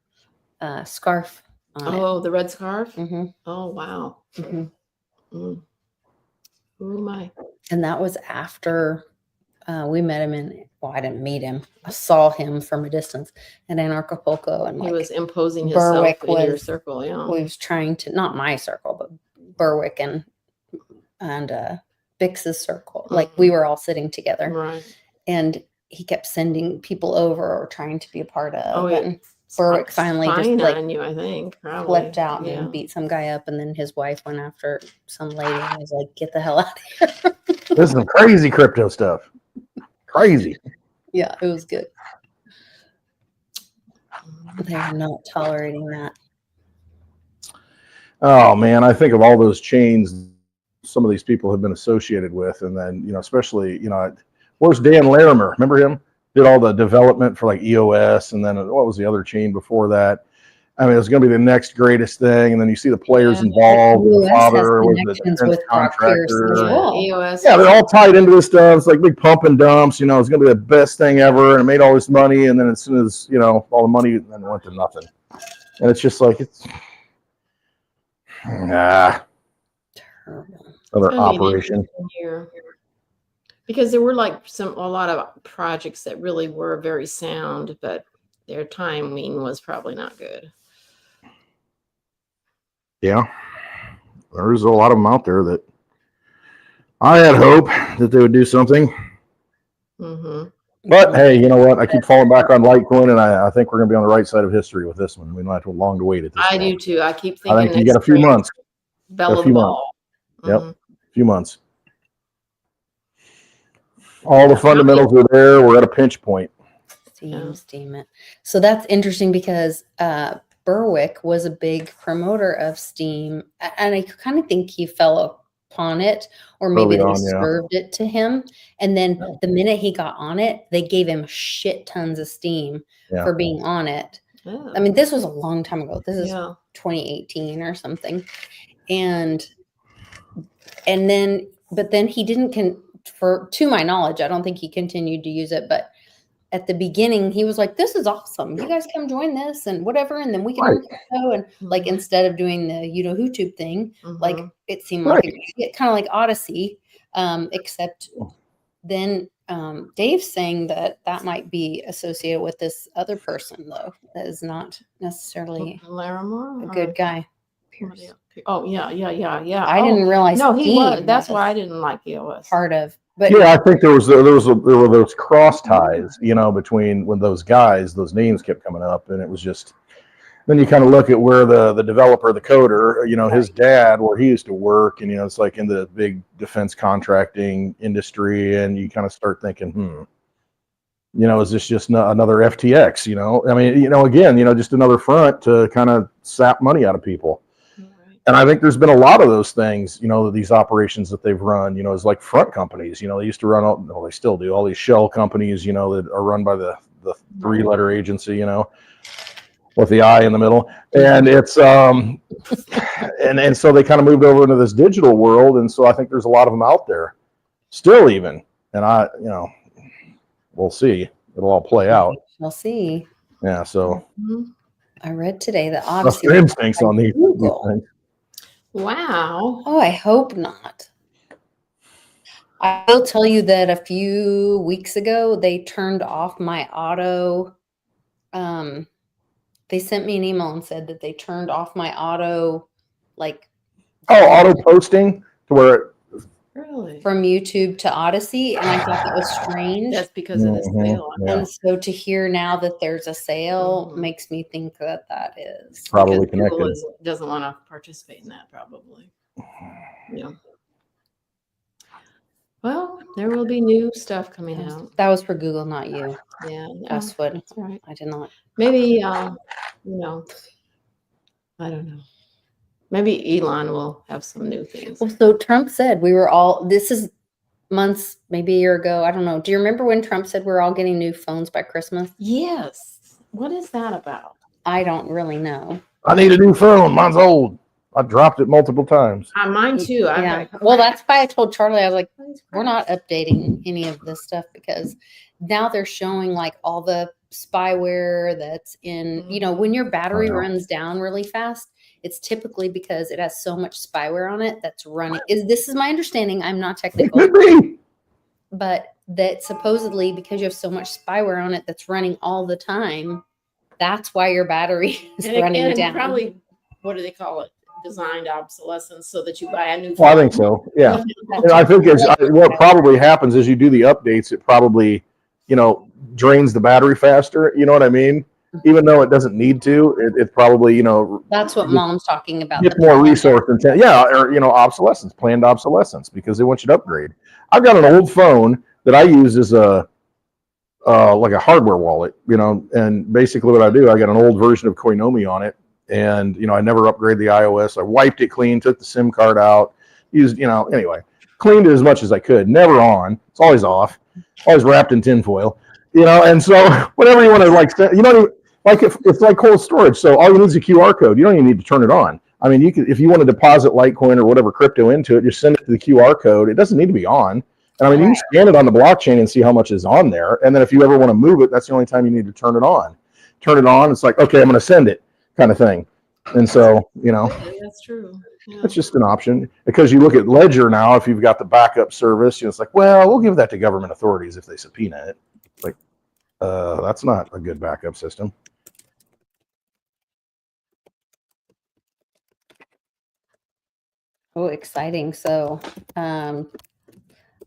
scarf on it. Oh, the red scarf? Mm-hmm. Oh, wow. Mm-hmm. Oh, my. And that was after we met him I didn't meet him. I saw him from a distance in Acapulco, and He was imposing himself Berwick in your circle, yeah. We was trying to, not my circle, but Berwick and Bix's circle. Like we were all sitting together. Right. And he kept sending people over or trying to be a part of. Oh, yeah. And Berwick finally just on you, I think. Probably. flipped out and beat some guy up, and then his wife went after some lady and was like, "Get the hell out of here." This is some crazy crypto stuff. Crazy. Yeah, it was good. They're not tolerating that. Oh man, I think of all those chains some of these people have been associated with, and then especially where's Dan Larimer? Remember him? Did all the development for like EOS, and then what was the other chain before that? I mean, it was going to be the next greatest thing, and then you see the players involved. The father was the defense contractor. EOS. Yeah, they're all tied into this stuff. It's like big pump and dumps. It's going to be the best thing ever, and it made all this money. And then as soon as all the money then went to nothing, and it's just like another operation. Because there were like a lot of projects that really were very sound, but their timing was probably not good. Yeah, there's a lot of them out there that I had hope that they would do something. Mm-hmm. But hey, you know what? I keep falling back on Litecoin, and I think we're going to be on the right side of history with this one. We don't have to long to wait at this I point. do too. I keep I thinking think you get a few months. Bell of the ball. Yep, Mhm. a few months. All the Yeah. fundamentals are there. We're at a pinch point. Steam it. So that's interesting because Berwick was a big promoter of Steam, and I kind of think he fell upon it, or maybe Early they on, yeah. served it to him. And then the minute he got on it, they gave him shit tons of steam Yeah. for being on it. Yeah. I mean, this was a long time ago. This is Yeah. 2018 or something. And then, but then he didn't to my knowledge, I don't think he continued to use it, but at the beginning, he was like, "This is awesome. You guys come join this and whatever, and then we can earn crypto." And like Mhm. instead of doing the YouTube thing, like Mhm. it seemed like it kind of like Odyssey, except then Dave's saying that might be associated with this other person though, that is not necessarily Larimore, a good guy. Pierce. Oh yeah. I didn't realize. No, he was. That's was why I didn't like EOS. part of. But yeah, I think there were those cross ties, between when those guys, those names kept coming up, and it was just. Then you kind of look at where the developer, the coder, his dad, where he used to work, and it's like in the big defense contracting industry, and you kind of start thinking, is this just another FTX? I mean, again, just another front to kind of sap money out of people. And I think there's been a lot of those things, these operations that they've run, as like front companies, they used to run, they still do, all these shell companies, that are run by the 3-letter agency, with the I in the middle. And it's, and so they kind of moved over into this digital world. And so I think there's a lot of them out there still even. And we'll see. It'll all play out. We'll see. Yeah. So I read today that Odyssey. Instincts on these things. Wow. Oh, I hope not. I will tell you that a few weeks ago, they turned off my auto. They sent me an email and said that they turned off my auto, like. Auto posting to where it. Really? From YouTube to Odyssey, and I thought that was strange. That's because of the sale. Yeah. And so to hear now that there's a sale makes me think that is probably because connected. Google doesn't want to participate in that, probably. Yeah. Well, there will be new stuff coming out. That was for Google, not you. Yeah. That's what. That's right. I did not. Maybe, I don't know. Maybe Elon will have some new things. Well, so Trump said this is months, maybe a year ago. I don't know. Do you remember when Trump said we're all getting new phones by Christmas? Yes. What is that about? I don't really know. I need a new phone. Mine's old. I dropped it multiple times. Mine too. Yeah. Well, that's why I told Charlie, I was like, we're not updating any of this stuff because now they're showing like all the spyware that's in, when your battery runs down really fast, it's typically because it has so much spyware on it that's running. This is my understanding. I'm not technical. It could be. But that supposedly because you have so much spyware on it that's running all the time, that's why your battery is running down. Probably, what do they call it? Designed obsolescence, so that you buy a new phone. Well, I think so. Yeah. And I think what probably happens is you do the updates. It probably, drains the battery faster. You know what I mean? Even though it doesn't need to, it probably, that's what Mom's talking about. Get more resource intent. Yeah. Or, obsolescence, planned obsolescence, because they want you to upgrade. I've got an old phone that I use as like a hardware wallet, and basically what I do, I got an old version of Koinomi on it. And, I never upgraded the iOS. I wiped it clean, took the SIM card out, used, anyway, cleaned it as much as I could. Never on. It's always off, always wrapped in tinfoil, and so whatever you want to like, it's like cold storage. So all you need is a QR code. You don't even need to turn it on. I mean, you could, if you want to deposit Litecoin or whatever crypto into it, just send it to the QR code. It doesn't need to be on. And I mean, you can scan it on the blockchain and see how much is on there. And then if you ever want to move it, that's the only time you need to turn it on. Turn it on. It's like, okay, I'm going to send it. Kind of thing. And so, that's true. Yeah. It's just an option because you look at Ledger now, if you've got the backup service, it's like, well, we'll give that to government authorities if they subpoena it. Like, that's not a good backup system. Oh, exciting. So,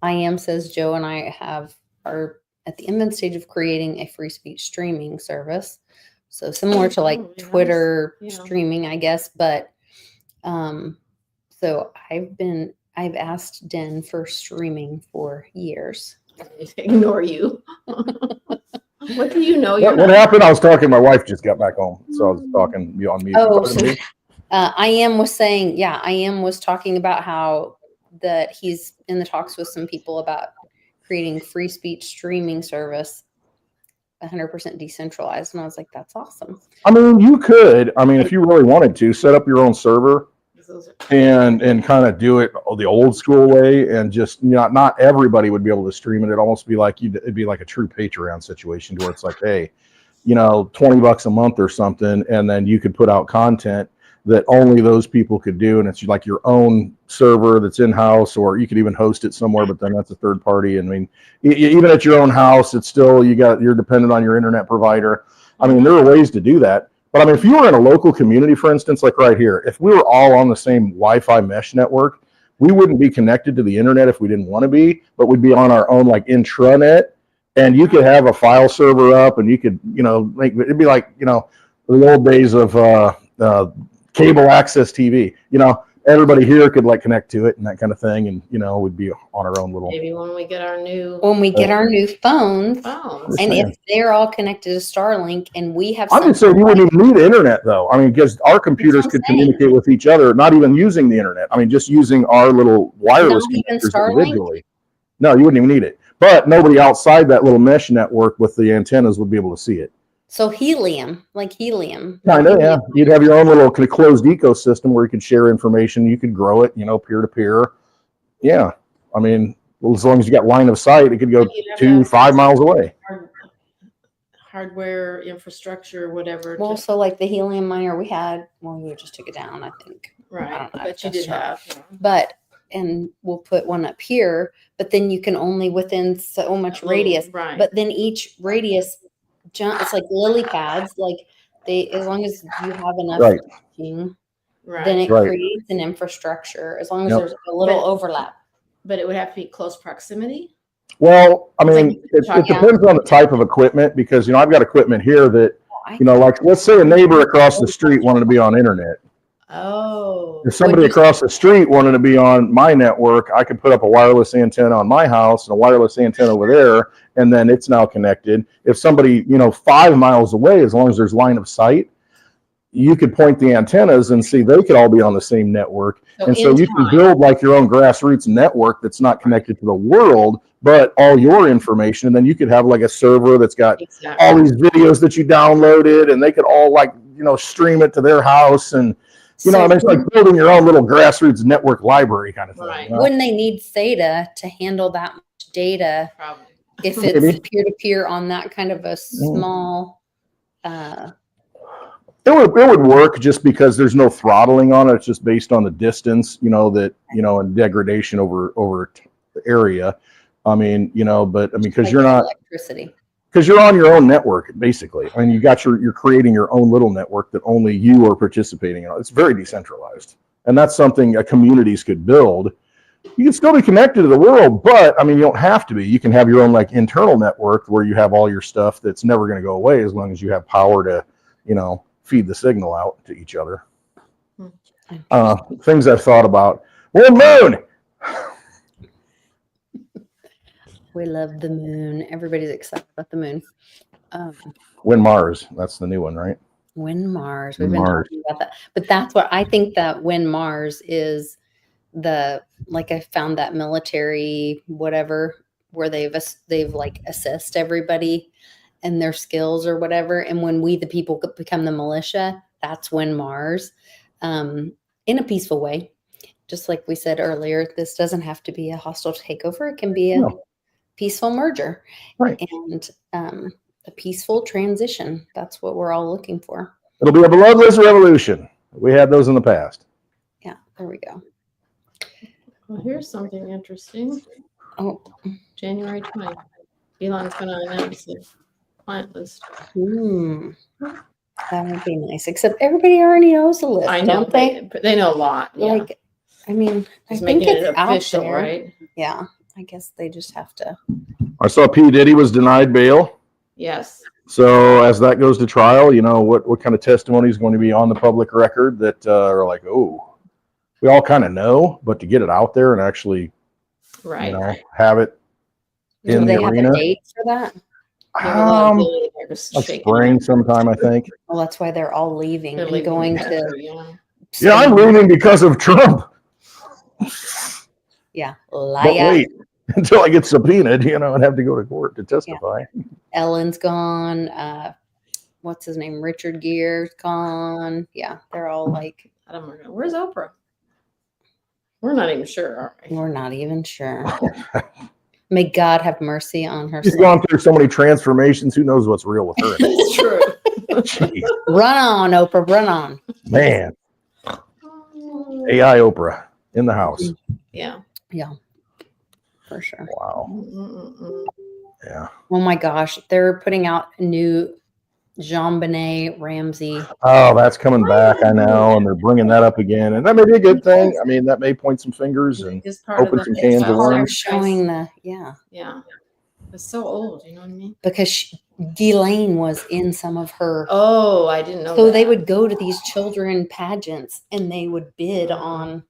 I am, says Joe, and I are at the infant stage of creating a free speech streaming service. So similar to like Oh, yes. Twitter Yeah. streaming, I guess. But so I've asked Den for streaming for years. Ignore you. What do you know? What happened? I was talking. My wife just got back home, so I was talking on mute. Oh, You talking to so me? I am was talking about how that he's in the talks with some people about creating free speech streaming service, 100% decentralized. And I was like, that's awesome. I mean, you could. I mean, if you really wanted to, set up your own server and kind of do it the old school way, and just not everybody would be able to stream it. It'd almost be like it'd be like a true Patreon situation where it's like, hey, $20 a month or something, and then you could put out content that only those people could do, and it's like your own server that's in-house, or you could even host it somewhere, but then that's a third party. I mean, even at your own house, it's still you're dependent on your internet provider. I mean, there are ways to do that. But I mean, if you were in a local community, for instance, like right here, if we were all on the same Wi-Fi mesh network, we wouldn't be connected to the internet if we didn't want to be, but we'd be on our own like intranet, and you could have a file server up, and you could, it'd be like, the old days of cable access TV. Everybody here could like connect to it and that kind of thing, and we'd be on our own little. Maybe when we get our new phones, and if they're all connected to Starlink, and we have. I'm just saying you wouldn't even need the internet, though. I mean, because our computers could communicate with each other, not even using the internet. I mean, just using our little wireless connectors individually. No, you wouldn't even need it. But nobody outside that little mesh network with the antennas would be able to see it. So helium. Kind of, yeah. You'd have your own little closed ecosystem where you could share information. You could grow it, peer to peer. Yeah. I mean, as long as you got line of sight, it could go 5 miles away. Hardware, infrastructure, whatever. Well, so like the helium miner we had, we just took it down, I think. Right. But you did have. But, and we'll put one up here, but then you can only within so much radius. Right. But then each radius, it's like lily pads, like as long as you have enough, then it creates an infrastructure, as long as there's a little overlap. But it would have to be close proximity. Well, I mean, it depends on the type of equipment, because I've got equipment here that like, let's say a neighbor across the street wanted to be on internet. Oh. If somebody across the street wanted to be on my network, I could put up a wireless antenna on my house and a wireless antenna over there, and then it's now connected. If somebody, 5 miles away, as long as there's line of sight, you could point the antennas and see they could all be on the same network. So you can build like your own grassroots network that's not connected to the world, but all your information. And then you could have like a server that's got all these videos that you downloaded, and they could all like, stream it to their house. And it's like building your own little grassroots network library kind of thing. Right. Wouldn't they need SATA to handle that much data? Probably. If it's peer-to-peer on that kind of a small... It would work, just because there's no throttling on it. It's just based on the distance, and degradation over the area. I mean, because you're not... Electricity. Because you're on your own network, basically. I mean, you're creating your own little network that only you are participating in. It's very decentralized, and that's something communities could build. You can still be connected to the world, but I mean, you don't have to be. You can have your own like internal network where you have all your stuff that's never going to go away, as long as you have power to, feed the signal out to each other. Things I've thought about. Well, moon. We love the moon. Everybody's excited about the moon. When Mars, that's the new one, right? When Mars. We've been talking about that. But that's what I think, that When Mars is like I found that military whatever, where they've like assessed everybody and their skills or whatever. And when we, the people, become the militia, that's When Mars, in a peaceful way. Just like we said earlier, this doesn't have to be a hostile takeover. It can be a peaceful merger, right? And a peaceful transition. That's what we're all looking for. It'll be a bloodless revolution. We had those in the past. Yeah, there we go. Well, here's something interesting. Oh, January 20th. Elon's going to announce the client list. That would be nice. Except everybody already knows the list, I know, don't they? They know a lot. Yeah. Like, I mean, He's I think making it's it official, out there. right? Yeah, I guess they just have to. I saw P. Diddy was denied bail. Yes. So as that goes to trial, what kind of testimony is going to be on the public record that are like, oh, we all kind of know, but to get it out there and actually, Right. have it in Do the they have arena. a date for that? They're just Like shaking spring it. sometime, I think. Well, that's why they're all leaving They're and leaving going the to. country, yeah. Yeah, I'm leaving because of Trump. Yeah, But liar. wait until I get subpoenaed, and have to go to court to testify. Ellen's gone. What's his name? Richard Gere's gone. Yeah, they're all like. I don't know. Where's Oprah? We're not even sure, are we? We're not even sure. May God have mercy on her. She's gone through so many transformations. Who knows what's real with her? It's true. Jeez, Run on, Oprah. Run on. man. AI Oprah in the house. Yeah. Yeah, for sure. Wow. Mm-mm-mm. Yeah. Oh my gosh, they're putting out a new JonBenet Ramsey. Oh, that's coming back. I know, and they're bringing that up again, and that may be a good thing. I mean, that may point some fingers and It's part of open the some cans of They're worms. showing the Yeah. It's so old, you know what I mean? because Ghislaine was in some of her. Oh, I didn't know So that. they would go to these children pageants and they would bid on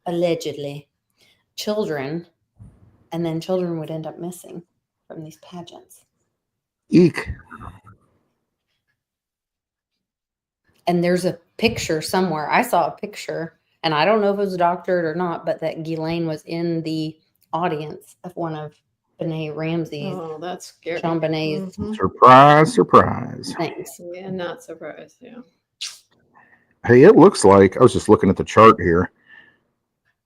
allegedly children, and then children would end up missing from these pageants. Eek. And there's a picture somewhere. I saw a picture, and I don't know if it was doctored or not, but that Ghislaine was in the audience of one of Benet Ramsey's, Oh, that's scary. JonBenet's Mhm. Surprise, surprise. things. Yeah, not surprised. Yeah. Hey, it looks like, I was just looking at the chart here.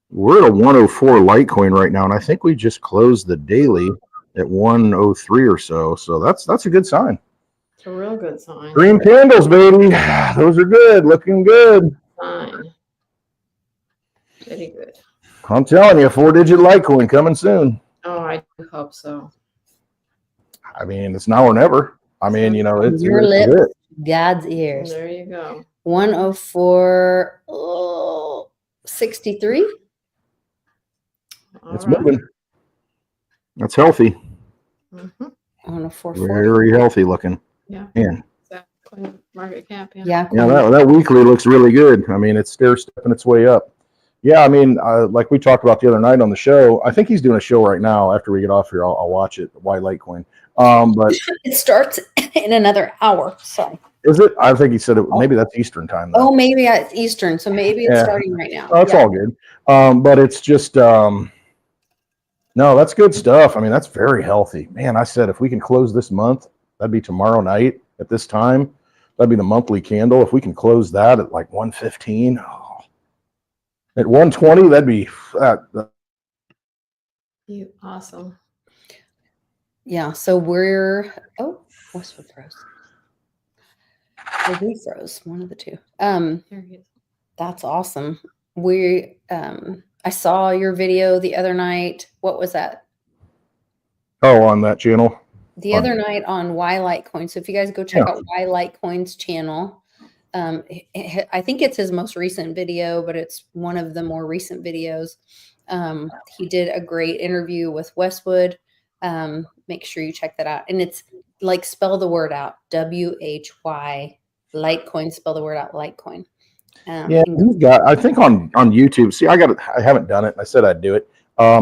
We're at a 104 Litecoin right now, and I think we just closed the daily at 103 or so. So that's a good sign. It's a real good sign. Green candles, baby. Those are good. Looking good. Sign. Very good. I'm telling you, 4-digit Litecoin coming soon. Oh, I do hope so. I mean, it's now or never. I mean, it's Your it's lips, good. God's ears. There you go. 104, 63. All It's right. moving. That's healthy. Mhm. 104.40. Very healthy looking. Yeah. Man. Exactly. Market cap. Yeah. Yeah. Yeah, that weekly looks really good. I mean, it's stair-stepping its way up. Yeah, I mean, like we talked about the other night on the show, I think he's doing a show right now. After we get off here, I'll watch it. Why Litecoin? But It starts in another hour. Sorry. is it? I think he said maybe that's Eastern time. Though. Oh, maybe it's Eastern, so maybe it's Yeah. starting right now. Oh, it's all good. But it's just no, that's good stuff. I mean, that's very healthy. Man, I said if we can close this month, that'd be tomorrow night at this time. That'd be the monthly candle. If we can close that at like 115, at 120, that'd be You awesome. Yeah. So we're Westwood froze. Or we froze. One of the two. Here he is. That's awesome. I saw your video the other night. What was that? on that channel. The other night on Why Litecoin. So if you guys go check out Why Litecoin's channel, I think it's his most recent video, but it's one of the more recent videos. He did a great interview with Westwood. Make sure you check that out. And it's like, spell the word out, WHY Litecoin, spell the word out, Litecoin. Yeah, he's got, I think on YouTube. See, I haven't done it. I said I'd do it.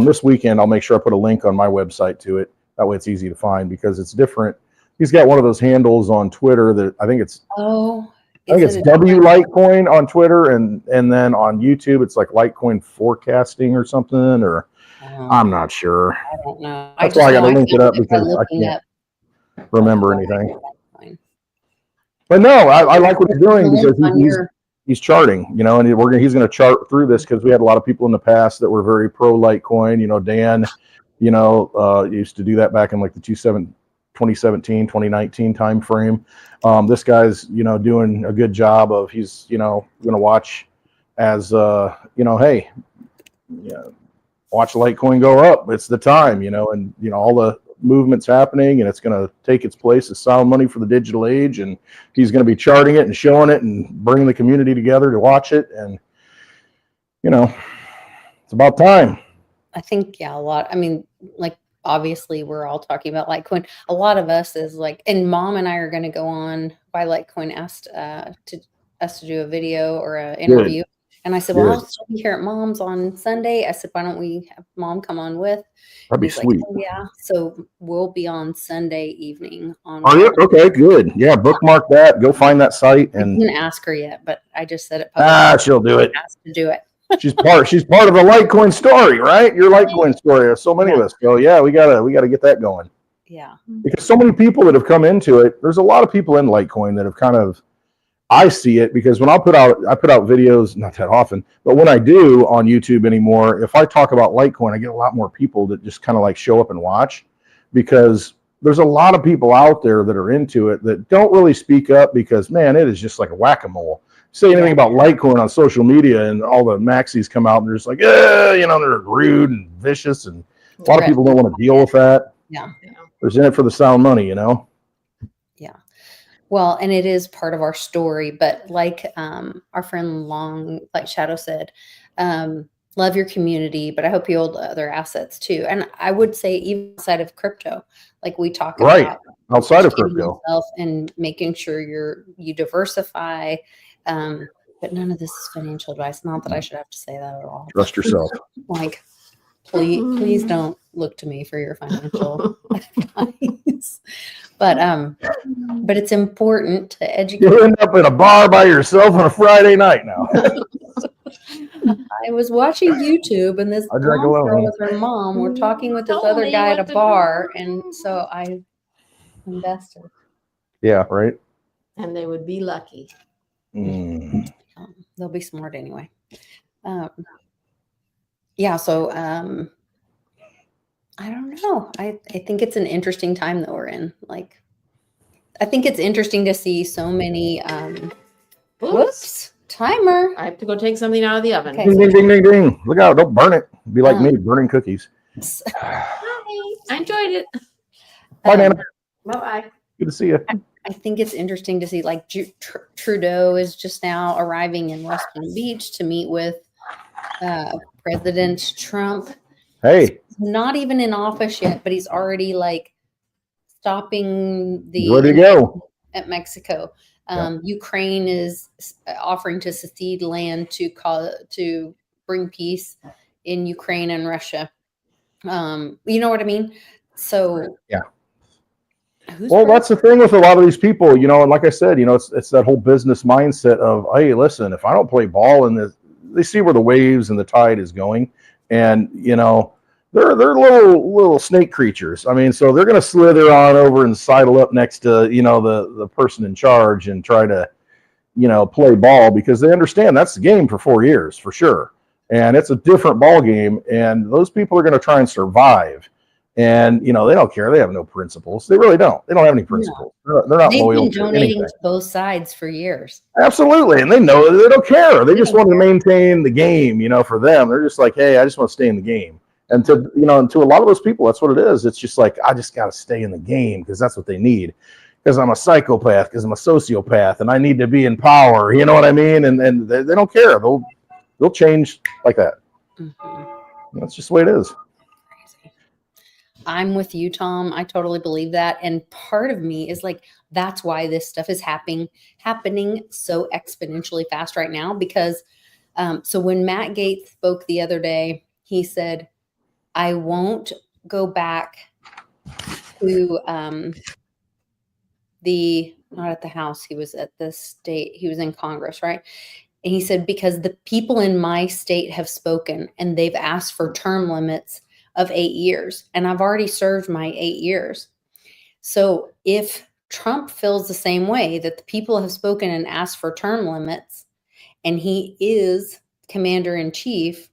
This weekend, I'll make sure I put a link on my website to it. That way it's easy to find because it's different. He's got one of those handles on Twitter that I think it's W Litecoin on Twitter, and then on YouTube it's like Litecoin forecasting or something, or I'm not sure. I don't know. That's why I got to link it up because I can't remember anything. But no, I like what he's doing because he's charting, and he's going to chart through this because we had a lot of people in the past that were very pro Litecoin. Dan, used to do that back in like the 2017, 2019 time frame. This guy's, doing a good job of he's, going to watch as, hey, watch Litecoin go up. It's the time, and, all the movement's happening and it's going to take its place as sound money for the digital age. And he's going to be charting it and showing it and bringing the community together to watch it. And, it's about time. I think, yeah, a lot. I mean, like, obviously we're all talking about Litecoin. A lot of us is like, and Mom and I are going to go on why Litecoin asked to us to do a video or an interview. And I said, well, Good. I'll still be here at Mom's on Sunday. I said, why don't we have Mom come on with? That'd be He's sweet. like, oh, yeah. So we'll be on Sunday evening on. Are you? Okay, good. Yeah, bookmark that. Go find that site. I And didn't ask her yet, but I just said it publicly. she'll do it. Asked to do it. She's part of the Litecoin story, right? Your Litecoin story. There's so many of us. So yeah, we gotta get that going. Yeah. Because so many people that have come into it, there's a lot of people in Litecoin that have kind of, I see it because when I put out videos, not that often, but when I do on YouTube anymore, if I talk about Litecoin, I get a lot more people that just kind of like show up and watch, because there's a lot of people out there that are into it that don't really speak up, because man, it is just like a whack-a-mole. Say anything about Litecoin on social media and all the maxis come out and they're just like, they're rude and vicious, and a lot of people don't want to deal with that. Yeah. They're in it for the sound money, Yeah. Well, and it is part of our story, but like our friend like Shadow said, love your community, but I hope you hold other assets too. And I would say even outside of crypto, like we talk about outside of crypto and making sure you diversify. But none of this is financial advice. Not that I should have to say that at all. Trust yourself. Like, please don't look to me for your financial advice. But it's important to educate. You end up in a bar by yourself on a Friday night now. I was watching YouTube, and this girl with her mom were talking with this other guy at a bar, and so I invested. Yeah, right. And they would be lucky. They'll be smart anyway. Yeah, so I don't know. I think it's an interesting time that we're in. Like, I think it's interesting to see so many whoops. Timer. I have to go take something out of the oven. Okay. Ding, ding, ding, ding, ding. Look out, don't burn it. Be like me, burning cookies. Hi, I enjoyed it. Bye, Nana. Bye-bye. Good to see you. I think it's interesting to see, like, Trudeau is just now arriving in West Palm Beach to meet with President Trump. Hey. He's not even in office yet, but he's already like stopping the ready to go at Mexico. Ukraine is offering to cede land to bring peace in Ukraine and Russia. You know what I mean? So yeah. Well, that's the thing with a lot of these people, and like I said, it's that whole business mindset of, hey, listen, if I don't play ball in this, they see where the waves and the tide is going, and they're little snake creatures. I mean, so they're going to slither on over and sidle up next to the person in charge and try to play ball, because they understand that's the game for 4 years for sure, and it's a different ball game, and those people are going to try and survive. And they don't care. They have no principles. They really don't. They don't have any principles. No. They're not loyal. They've been donating to both sides for years. Absolutely, and they know that they don't care. They just want to maintain the game. For them, they're just like, hey, I just want to stay in the game. And to a lot of those people, that's what it is. It's just like, I just got to stay in the game because that's what they need. Because I'm a psychopath, because I'm a sociopath, and I need to be in power. You know what I mean? And they don't care. They'll change like that. Mm-hmm. That's just the way it is. I'm with you, Tom. I totally believe that. And part of me is like, that's why this stuff is happening so exponentially fast right now. Because so when Matt Gaetz spoke the other day, he said, I won't go back to not at the House. He was at the state. He was in Congress, right? And he said, because the people in my state have spoken and they've asked for term limits of 8 years, and I've already served my 8 years. So if Trump feels the same way, that the people have spoken and asked for term limits, and he is commander in chief,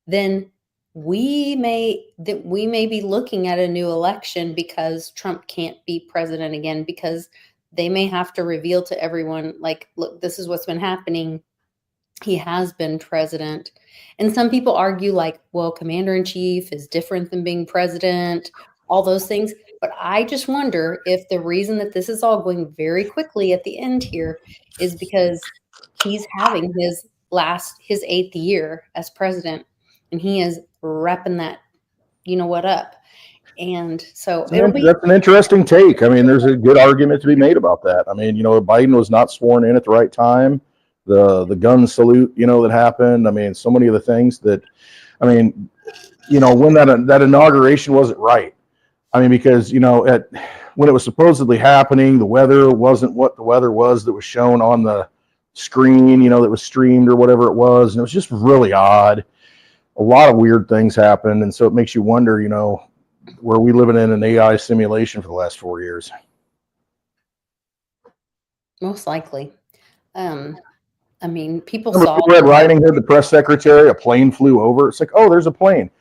then we may be looking at a new election, because Trump can't be president again, because they may have to reveal to everyone, like, look, this is what's been happening. He has been president. And some people argue like, well, commander-in-chief is different than being president, all those things. But I just wonder if the reason that this is all going very quickly at the end here is because he's having his 8th year as president, and he is repping you know what up. And so it'll be. That's an interesting take. I mean, there's a good argument to be made about that. I mean, Biden was not sworn in at the right time. The gun salute, that happened. I mean, so many of the things that, I mean, when that inauguration wasn't right. I mean, because when it was supposedly happening, the weather wasn't what the weather was that was shown on the screen, that was streamed or whatever it was, and it was just really odd. A lot of weird things happened, and so it makes you wonder, were we living in an AI simulation for the last 4 years? Most likely. I mean, people Remember saw Red Riding Hood, the press secretary, a plane flew over. It's like, oh, there's a plane.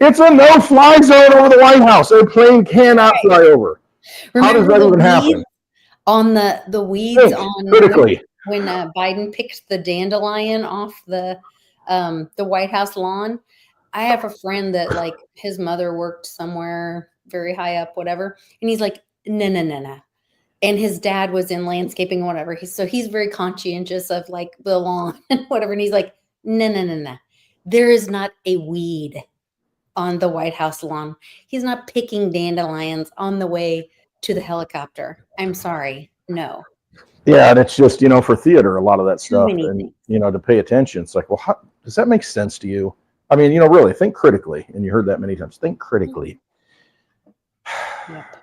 It's a no-fly zone over the White House. A plane cannot fly over. Remember how does that even happen? On the weeds on critically when Biden picked the dandelion off the White House lawn. I have a friend that like his mother worked somewhere very high up, whatever, and he's like, no. And his dad was in landscaping or whatever. So he's very conscientious of like the lawn and whatever. And he's like, no. There is not a weed on the White House lawn. He's not picking dandelions on the way to the helicopter. I'm sorry. No. Yeah, and it's just, for theater, a lot of that stuff. And, to pay attention. It's like, well, how, does that make sense to you? I mean, really, think critically. And you heard that many times. Think critically. Yep.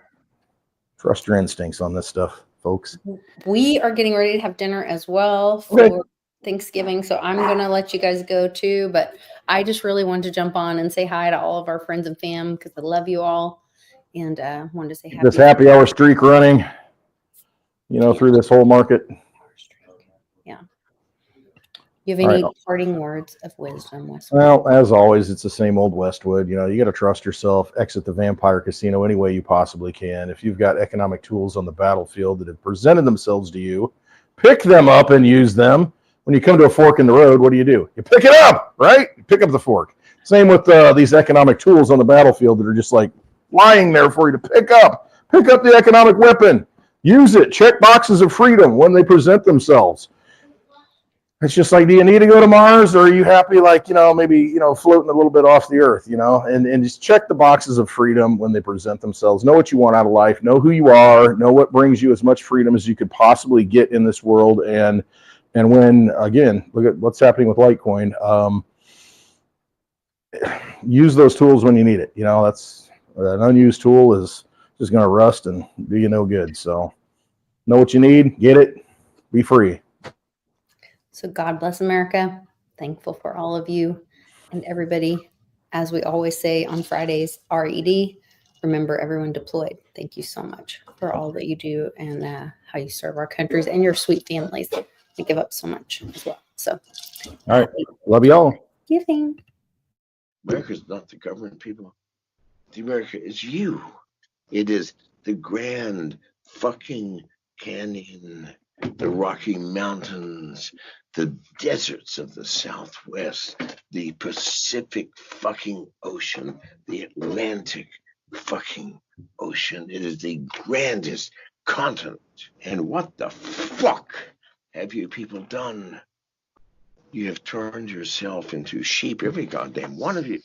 Trust your instincts on this stuff, folks. We are getting ready to have dinner as well for Thanksgiving. So I'm going to let you guys go too. But I just really wanted to jump on and say hi to all of our friends and fam because I love you all. And wanted to say happy hour streak running, through this whole market. Yeah. You have any parting words of wisdom, Westwood? Well, as always, it's the same old Westwood. You got to trust yourself. Exit the vampire casino any way you possibly can. If you've got economic tools on the battlefield that have presented themselves to you, pick them up and use them. When you come to a fork in the road, what do? You pick it up, right? You pick up the fork. Same with these economic tools on the battlefield that are just like lying there for you to pick up. Pick up the economic weapon. Use it. Check boxes of freedom when they present themselves. It's just like, do you need to go to Mars, or are you happy, like, maybe, floating a little bit off the earth, and just check the boxes of freedom when they present themselves. Know what you want out of life. Know who you are. Know what brings you as much freedom as you could possibly get in this world. And when, again, look at what's happening with Litecoin. Use those tools when you need it. That's an unused tool is just going to rust and do you no good. So know what you need, get it, be free. So God bless America. Thankful for all of you and everybody. As we always say on Fridays, RED, remember everyone deployed. Thank you so much for all that you do and how you serve our countries and your sweet families that give up so much as well. So, all right. Love y'all. Giving. America's not the government, people. The America is you. It is the Grand fucking Canyon, the Rocky Mountains, the deserts of the Southwest, the Pacific fucking Ocean, the Atlantic fucking Ocean. It is the grandest continent. And what the fuck have you people done? You have turned yourself into sheep, every goddamn one of you.